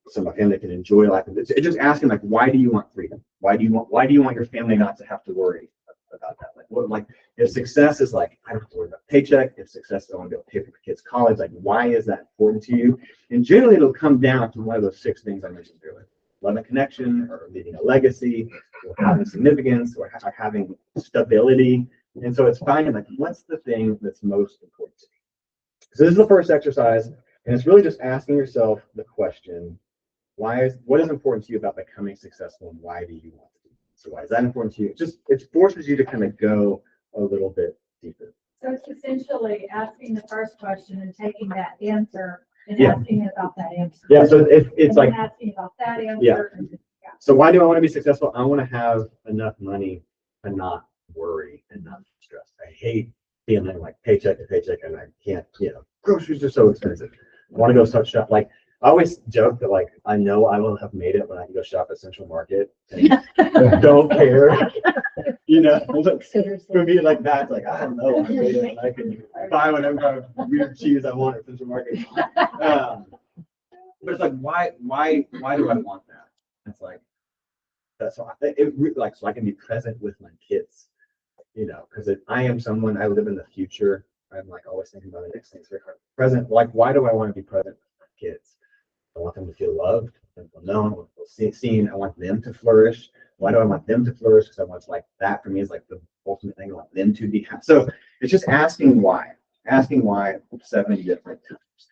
Speaker 8: So my family can enjoy life. It's just asking like, why do you want freedom? Why do you want your family not to have to worry about that? Like if success is like, I don't have to worry about paycheck. If success is I want to be able to pay for my kids' college, like why is that important to you? And generally it'll come down to one of those 6 things I mentioned earlier. Love and connection, or leaving a legacy, or having significance, or having stability. And so it's finding like, what's the thing that's most important to me? So this is the first exercise, and it's really just asking yourself the question, what is important to you about becoming successful, and why do you want to do it? So why is that important to you? It forces you to kind of go a little bit deeper.
Speaker 5: So it's essentially asking the first question and taking that answer and
Speaker 8: Yeah.
Speaker 5: asking about that answer.
Speaker 8: Yeah, so it's
Speaker 5: And
Speaker 8: like,
Speaker 5: then asking about that answer.
Speaker 8: Yeah.
Speaker 5: and-
Speaker 8: so why do I want to be successful? I want to have enough money to not worry and not be stressed. I hate feeling like paycheck to paycheck, and I can't, groceries are so expensive. I want to go start shop. Like I always joke that like I know I will have made it when I can go shop at Central Market and don't care. For me like that's like I don't know. I made it. I can buy whatever weird cheese I want at Central Market. But it's like why do I want that? It's like that's why so I can be present with my kids. Because I am someone, I live in the future. I'm like always thinking about the next things. Present, like, why do I want to be present with my kids? I want them to feel loved, I want them to feel known, I want them to feel seen. I want them to flourish. Why do I want them to flourish? Because I want like that for me is like the ultimate thing. I want them to be happy. So it's just asking why 7 different times.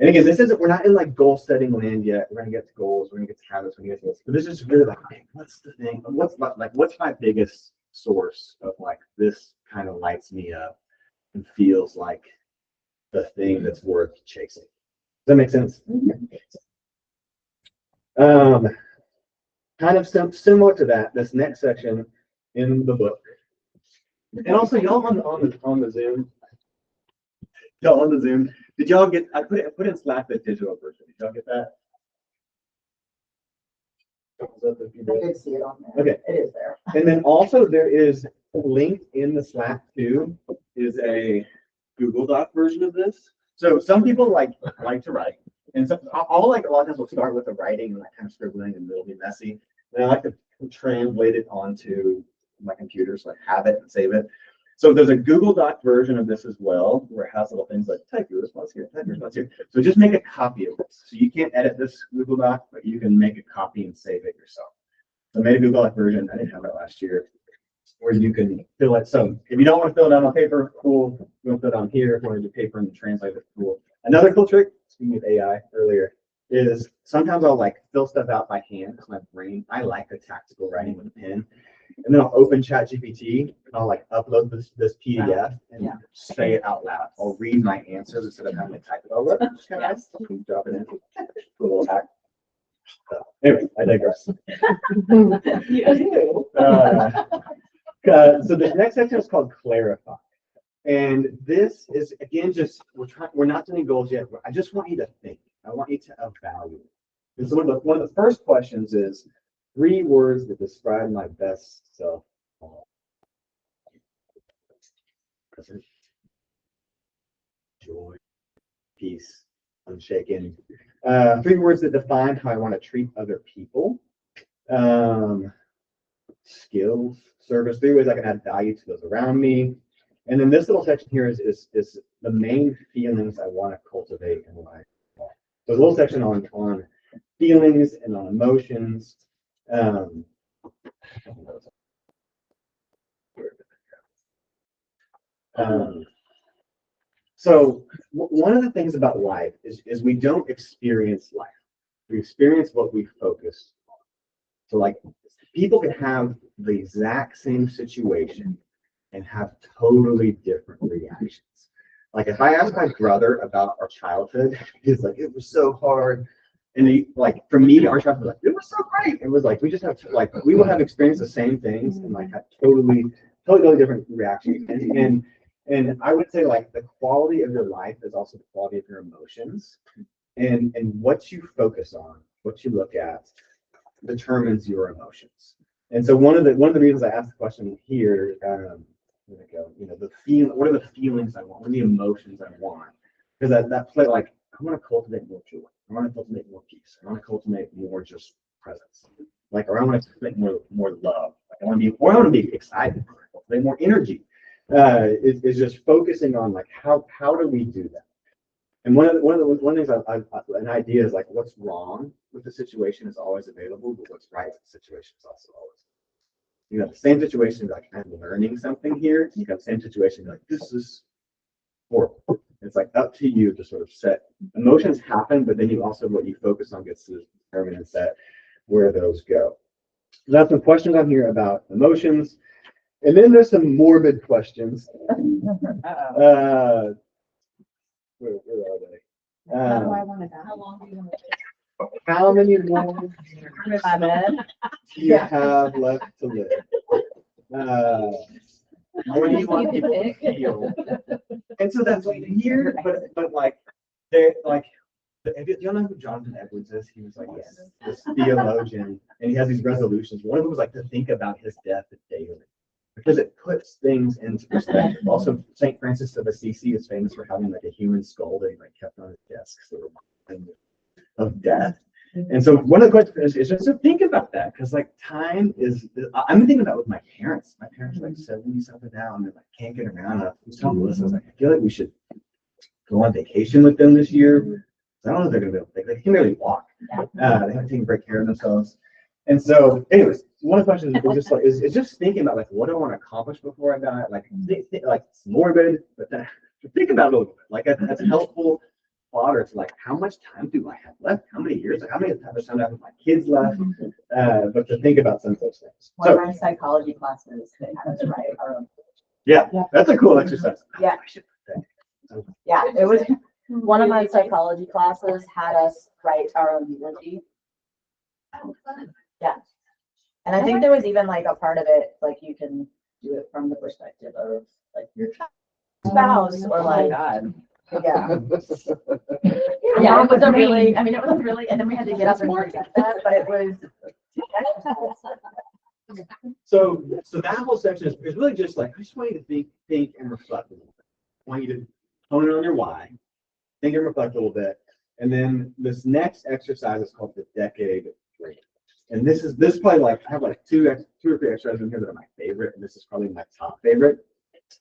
Speaker 8: And again, this isn't, we're not in like goal setting land yet. We're gonna get to goals, we're gonna get to habits, we're gonna get to this. But this is really like, okay, what's the thing? What's my biggest source of like this kind of lights me up and feels like the thing that's worth chasing? Does that make sense? Kind of similar to that, this next section in the book. And also y'all on the Zoom. Y'all on the Zoom. Did y'all get, I put in Slack the digital version. Did y'all get that?
Speaker 1: I did see it on there.
Speaker 8: Okay.
Speaker 1: It is there.
Speaker 8: And then also there is linked in the Slack too, is a Google Doc version of this. So some people like to write. And so I'll like a lot of times we'll start with the writing and like kind of scribbling and it'll be messy. And I like to translate it onto my computer so I have it and save it. So there's a Google Doc version of this as well, where it has little things like type your response here, type your response here. So just make a copy of this. So you can't edit this Google Doc, but you can make a copy and save it yourself. So I made a Google Doc version. I didn't have that last year, where you can fill it. So if you don't want to fill it out on paper, cool. You want to fill it on here. If you want to do paper and translate it, cool. Another cool trick, speaking of AI earlier, is sometimes I'll like fill stuff out by hand because my brain, I like the tactical writing with a pen. And then I'll open ChatGPT and I'll like upload this PDF and say it out loud. I'll read my answers instead of having to type it over. Drop it in. Cool little hack. Anyway, I digress. So the next section is called Clarify. And this is again just we're not doing goals yet. I just want you to think. I want you to evaluate. And so one of the first questions is 3 words that describe my best self. Joy, peace, unshaken. 3 words that define how I want to treat other people. Skills, service, 3 ways I can add value to those around me. And then this little section here is the main feelings I want to cultivate in life. So there's a little section on feelings and on emotions. So one of the things about life is we don't experience life. We experience what we focus on. So like people can have the exact same situation and have totally different reactions. Like if I ask my brother about our childhood, he's like, it was so hard. And he, like for me, our childhood was like, it was so great. It was like we just have to, like we will have experienced the same things and like have totally different reactions. And I would say like the quality of your life is also the quality of your emotions. And what you focus on, what you look at, determines your emotions. And so one of the reasons I asked the question here, there we go, you know, what are the feelings I want? What are the emotions I want? Because that play, like, I want to cultivate more joy. I want to cultivate more peace. I want to cultivate more just presence. Like, or I want to cultivate more love. Like, I want to be excited. Cultivate more energy. Is just focusing on like how do we do that? And one of the things an idea is like what's wrong with the situation is always available, but what's right with the situation is also always. You have the same situation, like I'm learning something here. You have the same situation, like this is horrible. It's like up to you to sort of set. Emotions happen, but then you also what you focus on gets to determine and set where those go. So that's some questions on here about emotions, and then there's some morbid questions. Where are they?
Speaker 5: How do I want to die? How long do you want to
Speaker 8: How many more do you have left to live? What do you want people to feel? And so that's weird, but like they're like, do you know who Jonathan Edwards is? He was like this theologian, and he has these resolutions. One of them was like to think about his death daily, because it puts things into perspective. Also, St. Francis of Assisi is famous for having like a human skull that he like kept on his desk of death. And so one of the questions is just to think about that, because like time is, I'm thinking about with my parents. My parents are like 70-something now, and they like can't get around. I was telling Melissa, I was like, I feel like we should go on vacation with them this year. I don't know if they're gonna be able to, they can barely walk. They haven't taken great care of themselves. And so, anyways, one of the questions is just like, is just thinking about like, what do I want to accomplish before I die? Like, like it's morbid, but then think about it a little bit. Like that's helpful fodder. It's like, how much time do I have left? How many years? Like, how much time do I have with my kids left? But to think about some of those things.
Speaker 1: One
Speaker 8: So
Speaker 1: of my psychology classes, they had us write our own.
Speaker 8: yeah, that's a cool exercise.
Speaker 1: Yeah.
Speaker 8: I should put that.
Speaker 1: Yeah, it was, one of my psychology classes had us write our own eulogy. Yeah. And I think there was even like a part of it, like you can do it from the perspective of like your spouse or like, yeah. Yeah, it was a really, I mean, it was really, and then we had to get up and forget that, but it was.
Speaker 8: So that whole section is really just like, I just want you to think and reflect a little bit. I want you to hone in on your why, think and reflect a little bit. And then this next exercise is called the decade dream. And this is probably like, I have like two or three exercises in here that are my favorite, and this is probably my top favorite.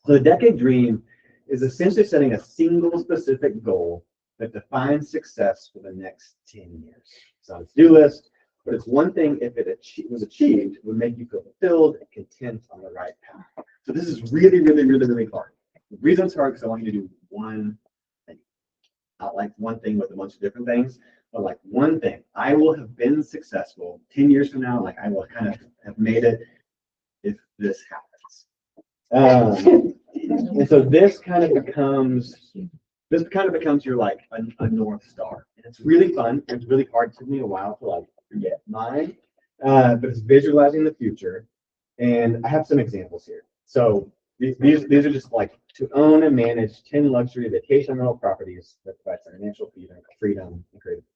Speaker 8: So the decade dream is essentially setting a single specific goal that defines success for the next 10 years. It's on a to-do list, but it's one thing, if it was achieved, it would make you feel fulfilled and content on the right path. So this is really, really, really, really hard. The reason it's hard is because I want you to do one thing. Not like one thing with a bunch of different things, but like one thing. I will have been successful 10 years from now. Like I will kind of have made it if this happens. And so this kind of becomes your like a North Star. And it's really fun. It's really hard. It took me a while to like forget mine, but it's visualizing the future. And I have some examples here. So these are just like to own and manage 10 luxury vacation rental properties that provide financial freedom and creativity.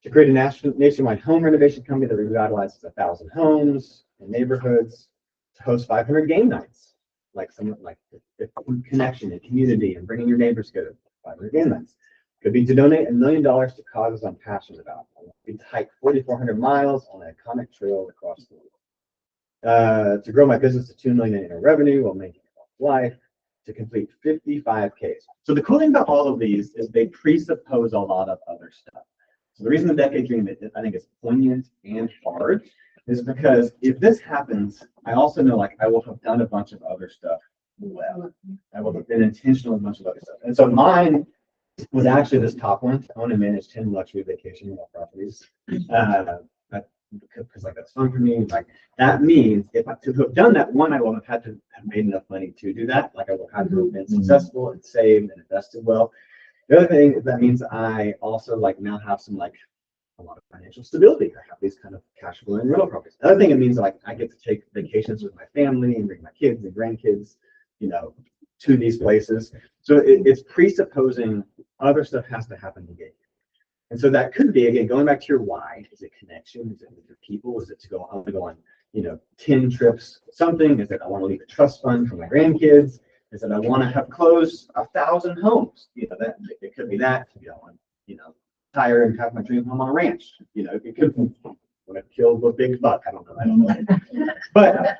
Speaker 8: To create a nationwide home renovation company that revitalizes 1,000 homes and neighborhoods. To host 500 game nights, like something like the connection and community and bringing your neighbors together. 500 game nights. Could be to donate $1 million to causes I'm passionate about. To hike 4,400 miles on an iconic trail across the world. To grow my business to $2 million in revenue while making a life. To complete 55 Ks. So the cool thing about all of these is they presuppose a lot of other stuff. So the reason the decade dream I think is poignant and hard is because if this happens, I also know like I will have done a bunch of other stuff well. I will have been intentional in a bunch of other stuff. And so mine was actually this top one. I want to manage 10 luxury vacation rental properties. Because like that's fun for me. Like that means if I to have done that one, I will have had to have made enough money to do that. Like I will have to have been successful and saved and invested well. The other thing is that means I also like now have some like a lot of financial stability. I have these kind of cash flowing rental properties. The other thing it means like I get to take vacations with my family and bring my kids and grandkids, you know, to these places. So it's presupposing other stuff has to happen to get here. And so that could be, again, going back to your why. Is it connection? Is it with your people? Is it to go, I want to go on, you know, 10 trips, something? Is it I want to leave a trust fund for my grandkids? Is it I want to have close 1,000 homes? You know, that it could be that. It could be I want, you know, retire and have my dream home on a ranch. You know, it could be when I kill the big buck. I don't know. But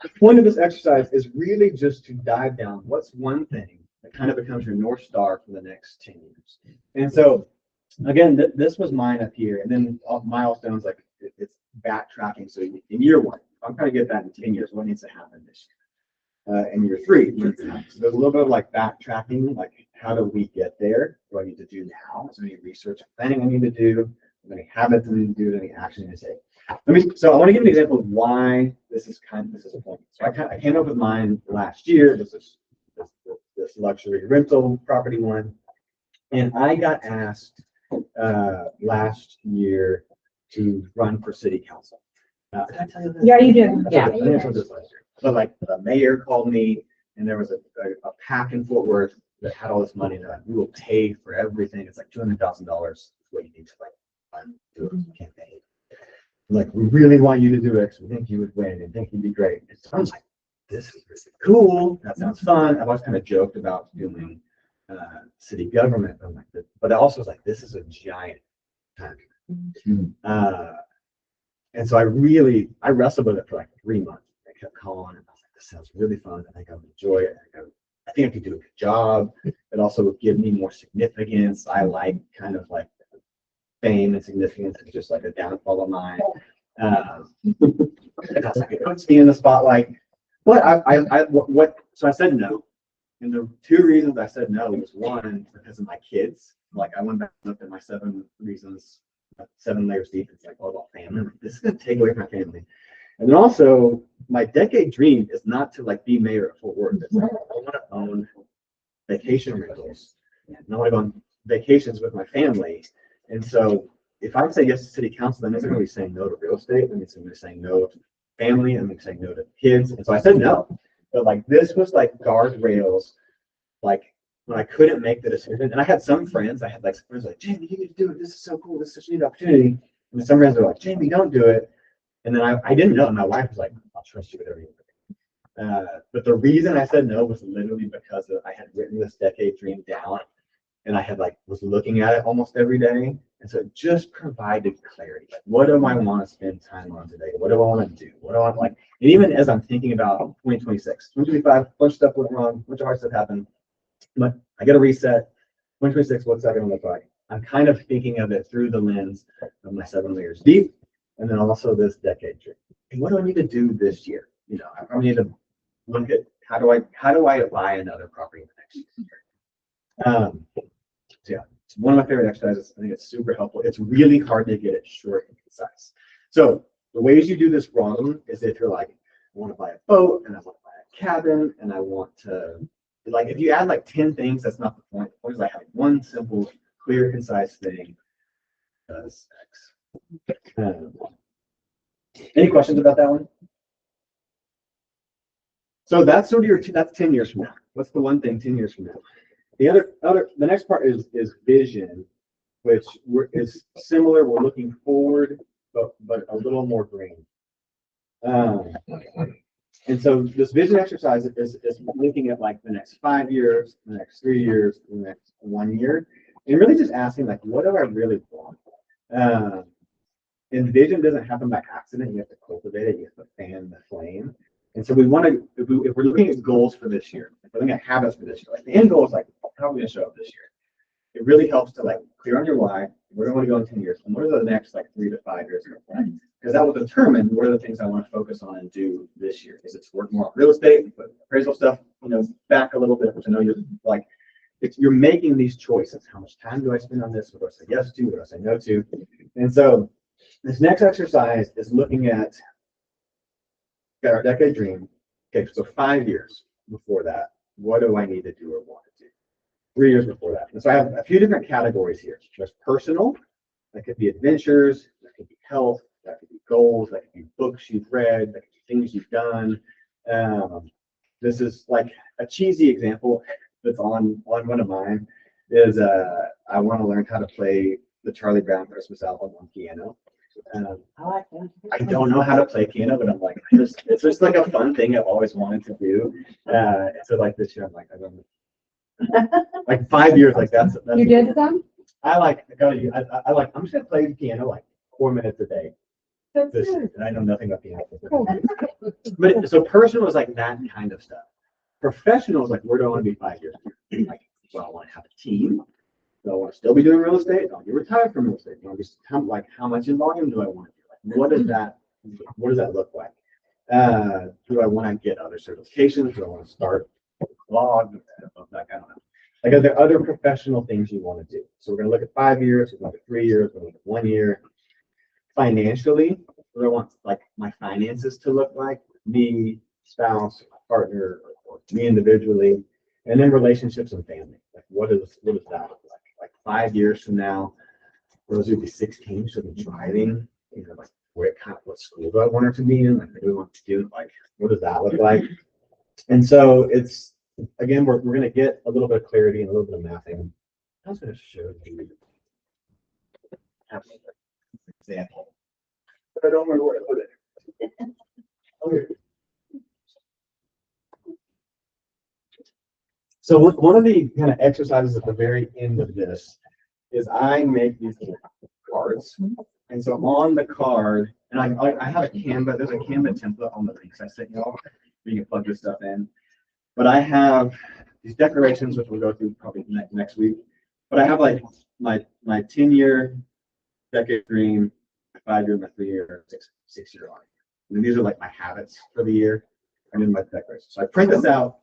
Speaker 8: the point of this exercise is really just to dive down. What's one thing that kind of becomes your North Star for the next 10 years? And so, again, this was mine up here. And then milestones, like it's backtracking. So in year one, I'm trying to get that in 10 years. What needs to happen this year? In year three, so there's a little bit of like backtracking, like how do we get there? What do I need to do now? Is there any research and planning I need to do? Are there any habits I need to do? Any action I need to take? So I want to give an example of why this is a point. So I came up with mine last year. This luxury rental property one, and I got asked last year to run for city council. Did I tell you this?
Speaker 5: Yeah, you did.
Speaker 8: Yeah, I told this last year. But like the mayor called me, and there was a PAC in Fort Worth that had all this money that we will pay for everything. It's like $200,000 is what you need to like do a campaign. Like we really want you to do it. We think you would win and think you'd be great. It sounds like this is really cool. That sounds fun. I've always kind of joked about doing city government. But I also was like, this is a giant time. And so I wrestled with it for like 3 months. I kept calling and I was like, this sounds really fun. I think I would enjoy it. I think I could do a good job. It also would give me more significance. I like kind of like fame and significance is just like a downfall of mine. And I was like, it puts me in the spotlight. But so I said no. And the two reasons I said no was one, because of my kids. Like I went back and looked at my 7 reasons, 7 layers deep. It's like all about family. I'm like, this is gonna take away from my family. And then also my decade dream is not to like be mayor of Fort Worth. It's like I want to own vacation rentals. And I want to go on vacations with my family. And so if I say yes to city council, then it's going to be saying no to real estate. Then it's going to be saying no to family. I'm going to say no to kids. And so I said no. But like this was like guardrails, like when I couldn't make the decision. And I had some friends, friends like, Jamey, you need to do it. This is so cool. This is such a neat opportunity. And some friends were like, Jamey, don't do it. And then I didn't know. And my wife was like, I'll trust you whatever you do. But the reason I said no was literally because I had written this decade dream down, and I had was looking at it almost every day. And so it just provided clarity. Like, what do I want to spend time on today? What do I want to do? What do I like? And even as I'm thinking about 2026, 2025, a bunch of stuff went wrong, a bunch of hard stuff happened. But I got to reset. 2026, what's that going to look like? I'm kind of thinking of it through the lens of my 7 layers deep, and then also this decade dream. And what do I need to do this year? You know, I probably need to look at how do I buy another property in the next year. So yeah, it's one of my favorite exercises. I think it's super helpful. It's really hard to get it short and concise. So the ways you do this wrong is if you're like, I want to buy a boat and I want to buy a cabin and I want to, like, if you add like 10 things, that's not the point. The point is like having one simple, clear, concise thing does X. Any questions about that one? So that's sort of that's 10 years from now. What's the one thing 10 years from now? The next part is vision, which is similar. We're looking forward, but a little more green. And so this vision exercise is looking at like the next 5 years, the next 3 years, the next 1 year, and really just asking like, what do I really want? And vision doesn't happen by accident. You have to cultivate it. You have to fan the flame. And so we want to, if we're looking at goals for this year, if we're looking at habits for this year, like the end goal is like, how are we going to show up this year? It really helps to like clear on your why. Where do I want to go in 10 years? And what are the next like 3 to 5 years look like? Because that will determine what are the things I want to focus on and do this year. Is it to work more on real estate, put appraisal stuff, back a little bit, which I know you're like, you're making these choices. How much time do I spend on this? What do I say yes to? What do I say no to? And so this next exercise is looking at got our decade dream. Okay, so 5 years before that, what do I need to do or want to do? 3 years before that. And so I have a few different categories here. There's personal, that could be adventures, that could be health, that could be goals, that could be books you've read, that could be things you've done. This is like a cheesy example that's on one of mine is I want to learn how to play the Charlie Brown Christmas album on piano. I don't know how to play piano, but I'm like, it's just like a fun thing I've always wanted to do. So like this year, I'm like, I don't know. Like 5 years, like that's
Speaker 6: You did them?
Speaker 8: I'm just gonna play the piano like 4 minutes a day. This year, and I know nothing about piano. But so personal is like that kind of stuff. Professional is like, where do I want to be 5 years? Like, do I want to have a team? Do I want to still be doing real estate? Do I want to be retired from real estate? How much in volume do I want to do? Like, what does that look like? Do I want to get other certifications? Do I want to start a blog? Like, I don't know. Like, are there other professional things you want to do? So we're going to look at 5 years, we're going to look at 3 years, we're going to look at 1 year. Financially, what do I want like my finances to look like? Me, spouse, partner, or me individually, and then relationships and family. Like, what does that look like? Like 5 years from now, Rose will be 16, she'll be driving. Like what school do I want her to be in? Like, what do we want to do? Like, what does that look like? And so it's again, we're going to get a little bit of clarity and a little bit of mapping. I was going to show you an example, but I don't remember where to put it. Okay. So one of the kind of exercises at the very end of this is I make these little cards. And so on the card, and I have a Canva, there's a Canva template on the links I sent y'all where you can plug this stuff in. But I have these declarations, which we'll go through probably next week. But I have like my 10-year decade dream, 5-year, my 3-year, 6-year on. And these are like my habits for the year. And then my declaration. So I print this out,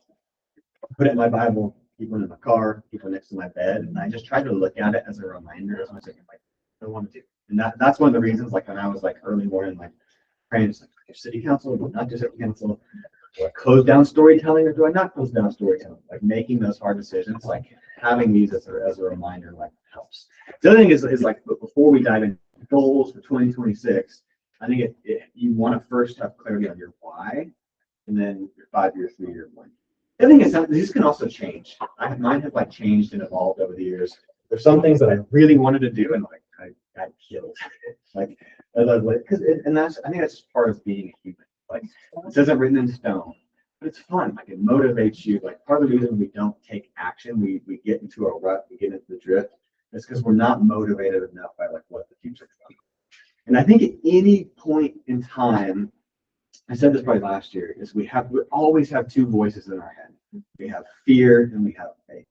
Speaker 8: put it in my Bible, keep one in my car, keep one next to my bed, and I just try to look at it as a reminder as much as I can, like, I want to do. And that's one of the reasons, like when I was like early morning, like praying, just like, do city council, do not do city council, do I close down storytelling or do I not close down storytelling? Like making those hard decisions, like having these as a reminder, like helps. The other thing is like before we dive into goals for 2026, I think you want to first have clarity on your why, and then your 5-year, 3-year plan. The other thing is that these can also change. Mine have like changed and evolved over the years. There's some things that I really wanted to do and like I got killed. like, because and I think that's part of being a human. Like this isn't written in stone, but it's fun. Like it motivates you. Like part of the reason we don't take action, we get into a rut, we get into the drift, is because we're not motivated enough by like what the future is about. And I think at any point in time, I said this probably last year, is we always have two voices in our head. We have fear and we have faith.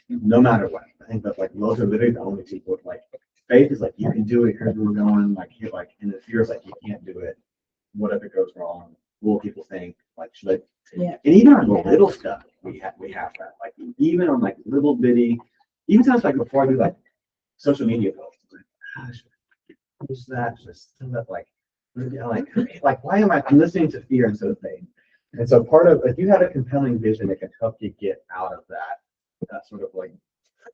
Speaker 8: No matter what. I think that like those are literally the only two. Like faith is like you can do it, here's where we're going, and the fear is like you can't do it. What if it goes wrong? What will people think? Like should I?
Speaker 5: Yeah.
Speaker 8: And even on the little stuff, we have that. Like even on like little bitty, even times like before I do like social media posts, like, gosh, what's that? Just like why am I'm listening to fear instead of faith? And so part of if you have a compelling vision, it can help you get out of that sort of like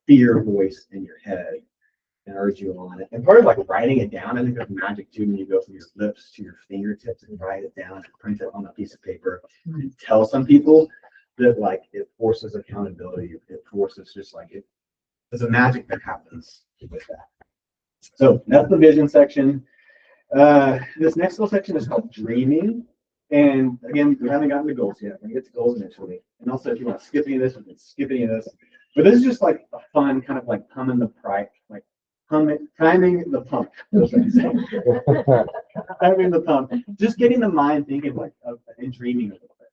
Speaker 8: fear voice in your head and urge you on it. And part of like writing it down, I think there's magic too when you go from your lips to your fingertips and write it down and print it on a piece of paper and tell some people that like it forces accountability. It forces just like there's a magic that happens with that. So that's the vision section. This next little section is called dreaming. And again, we haven't gotten to goals yet. We're going to get to goals eventually. And also, if you want to skip any of this, we can skip any of this. But this is just like a fun kind of like priming the pump. Priming the pump. Just getting the mind thinking like and dreaming a little bit.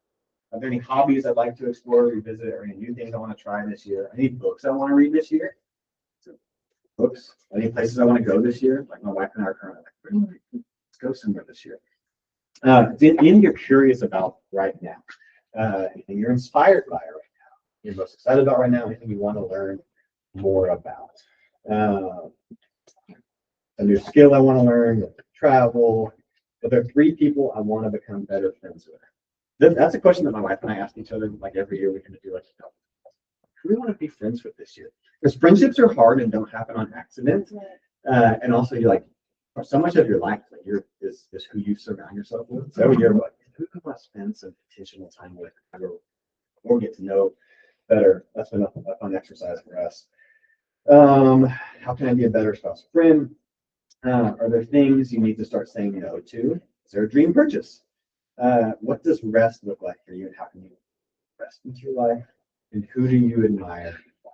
Speaker 8: Are there any hobbies I'd like to explore, revisit, or any new things I want to try this year? Any books I want to read this year? Books. Any places I want to go this year? Like my wife and I are currently like, let's go somewhere this year. Anything you're curious about right now, anything you're inspired by right now, you're most excited about right now, anything you want to learn more about. A new skill I want to learn, travel. But there are 3 people I want to become better friends with. That's a question that my wife and I ask each other like every year. We kind of do like, who do we want to be friends with this year? Because friendships are hard and don't happen on accident. And also you're like, so much of your life is who you surround yourself with. So you're like, who do I spend some intentional time with or get to know better? That's been a fun exercise for us. How can I be a better spouse or friend? Are there things you need to start saying no to? Is there a dream purchase? What does rest look like for you and how can you rest into your life? And who do you admire and why?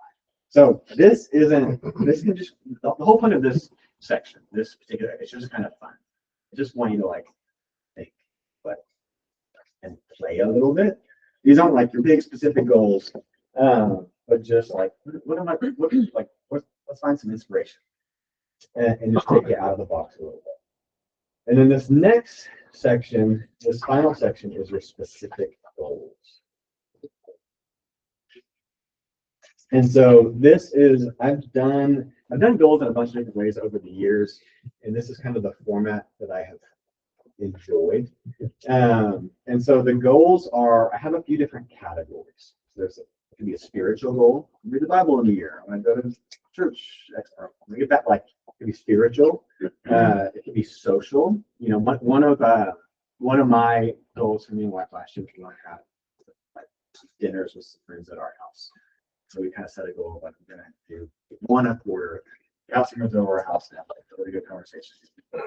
Speaker 8: So this can just, the whole point of this section, this particular, it's just kind of fun. I just want you to like think, and play a little bit. These aren't like your big specific goals, but just like let's find some inspiration and just take it out of the box a little bit. And then this next section, this final section, is your specific goals. And so this is I've done goals in a bunch of different ways over the years, and this is kind of the format that I have enjoyed. And so the goals are, I have a few different categories. So it can be a spiritual goal. Read the Bible in a year. I'm going to go to church. I'm going to get that, like, it can be spiritual. It can be social. You know, one of my goals for me and wife last year was to learn how to like dinners with some friends at our house. So we kind of set a goal of like we're going to do one a quarter. The house comes over our house now. Like really good conversations. It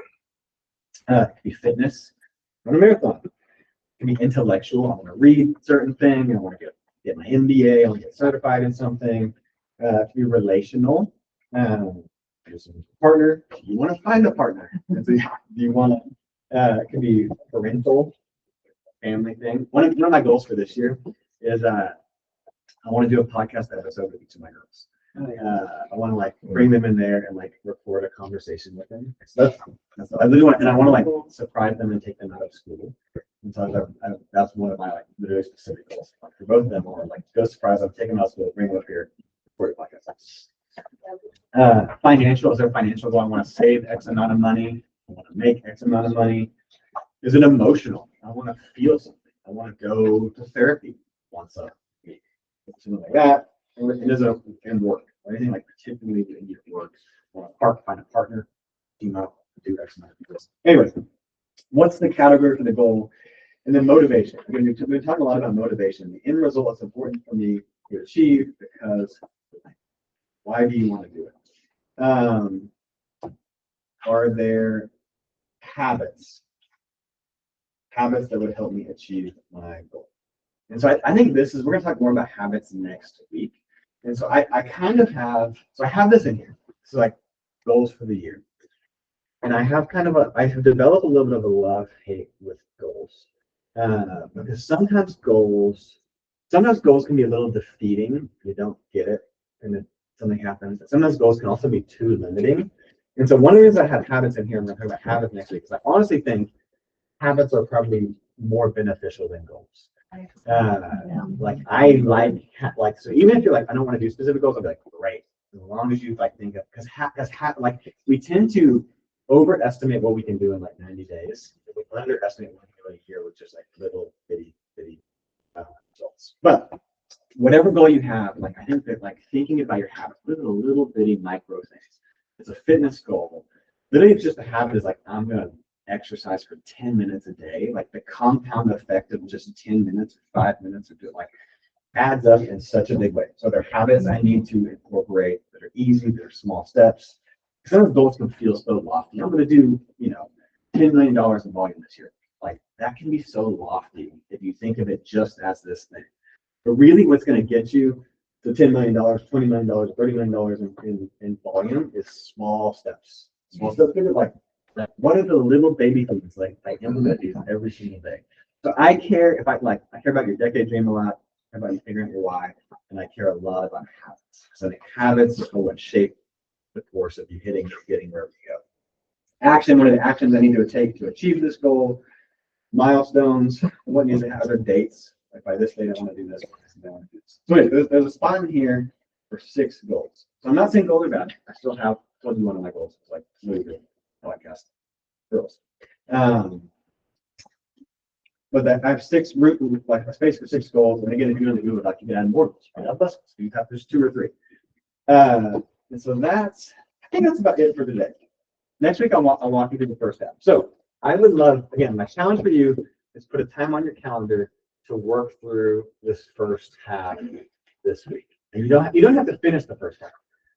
Speaker 8: could be fitness. I want a marathon. It can be intellectual. I want to read certain thing. I want to get my MBA. I want to get certified in something. It can be relational. There's a partner. You want to find a partner. Do you want to? It could be parental, family thing. One of my goals for this year is I want to do a podcast episode with each of my girls. I want to like bring them in there and like record a conversation with them. So that's So I really want, and I want to like surprise them and take them out of school. And so that's one of my like literally specific goals. Like for both of them, or like go surprise them, take them out of school, bring them up here, for your podcast. Financial, is there a financial goal? I want to save X amount of money. I want to make X amount of money. Is it emotional? I want to feel something. I want to go to therapy once a week. Something like that. It doesn't in work or anything like particularly in your work. Find a partner, team up, do X amount of this. Anyway, what's the category for the goal? And then motivation. We've been talking a lot about motivation. The end result is important for me to achieve because why do you want to do it? Are there habits that would help me achieve my goal? And so I think we're going to talk more about habits next week. And so I kind of have, I have this in here. So like goals for the year. And I have I have developed a little bit of a love-hate with goals. Because sometimes goals can be a little defeating if you don't get it and then something happens. Sometimes goals can also be too limiting. And so one of the reasons I have habits in here, I'm going to talk about habits next week, because I honestly think habits are probably more beneficial than goals. So even if you're like, I don't want to do specific goals, I'll be like, great. As long as you like think of, because we tend to overestimate what we can do in like 90 days. We underestimate what we can do in a year with just like little bitty results. But whatever goal you have, like I think that like thinking about your habits, what are the little bitty micro things? It's a fitness goal. Literally, it's just a habit is like, I'm going to exercise for 10 minutes a day. Like the compound effect of just 10 minutes or 5 minutes or like adds up in such a big way. So they're habits I need to incorporate that are easy, that are small steps. Some of the goals can feel so lofty. I'm going to do, $10 million in volume this year. Like that can be so lofty if you think of it just as this thing. But really what's going to get you to $10 million, $20 million, $30 million in volume is small steps. Small steps are like what are the little baby things like I implement these every single day. So I care about your decade dream a lot, I care about you figuring out your why, and I care a lot about habits. So the habits are what shape the course of you getting wherever you go. Action, what are the actions I need to take to achieve this goal? Milestones, what needs to have other dates? Like by this date, I want to do this. So anyway, there's a spot in here for 6 goals. So I'm not saying goals are bad. I still have told you one of my goals. It's like really good podcast girls. But that I have 6 like a space for 6 goals. And again, if you really do it, like you can add more goals. Right? Less. So you have there's 2 or 3. And so I think that's about it for today. Next week, I'll walk you through the first half. So I would love, again, my challenge for you is put a time on your calendar to work through this first half this week. And you don't have to finish the first half.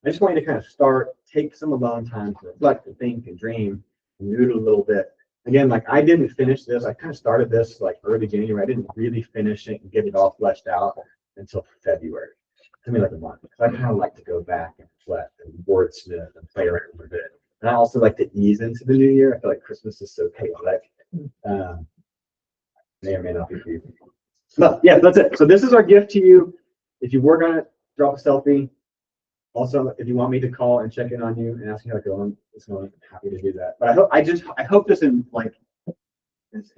Speaker 8: I just want you to kind of start, take some alone time to reflect and think and dream and noodle a little bit. Again, like I didn't finish this. I kind of started this like early January. I didn't really finish it and get it all fleshed out until February. It took me like a month. Because I kind of like to go back and reflect and wordsmith and play around a bit. And I also like to ease into the new year. I feel like Christmas is so chaotic. May or may not be for you. But yeah, that's it. So this is our gift to you. If you work on it, drop a selfie. Also, if you want me to call and check in on you and ask you how it's going, I'm happy to do that. But I hope this is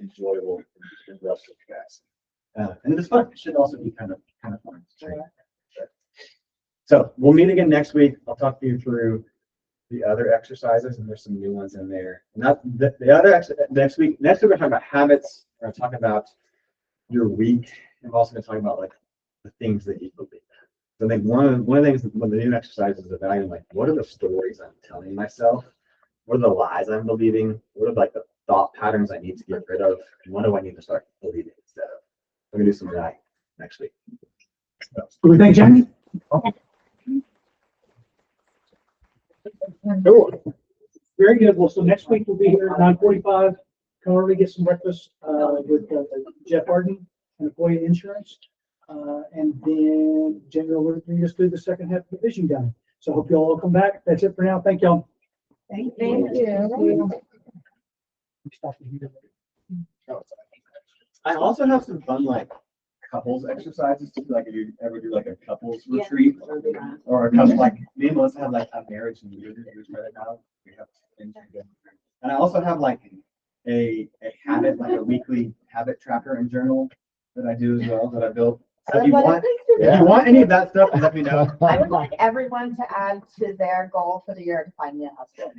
Speaker 8: enjoyable and rest with you guys. And it's fun. It should also be kind of fun. So we'll meet again next week. I'll talk to you through the other exercises, and there's some new ones in there. Not the other next week. Next week we're talking about habits. We're going to talk about your week. And we're also going to talk about like the things that you believe. So I think one of the things when the new exercise is evaluating like what are the stories I'm telling myself, what are the lies I'm believing, what are like the thought patterns I need to get rid of, and what do I need to start believing instead of. We're going to do some of that next week.
Speaker 2: We thank Jamey. Cool. Very good. Well, so next week we'll be here at 9:45. Come over to get some breakfast with Jeff Hardin and Akoya Insurance. And then Jamey will bring us through the second half of the vision guide. So I hope you all come back. That's it for now. Thank y'all.
Speaker 5: Thank you.
Speaker 8: I also have some fun like couples exercises too. Like if you ever do like a couples retreat or a couple like me and Melissa have like a marriage and leaders right now. We have things to do. And I also have like a habit, like a weekly habit tracker and journal that I do as well, that I built. So if you want any of that stuff, let me know.
Speaker 1: I would like everyone to add to their goal for the year to find me a husband.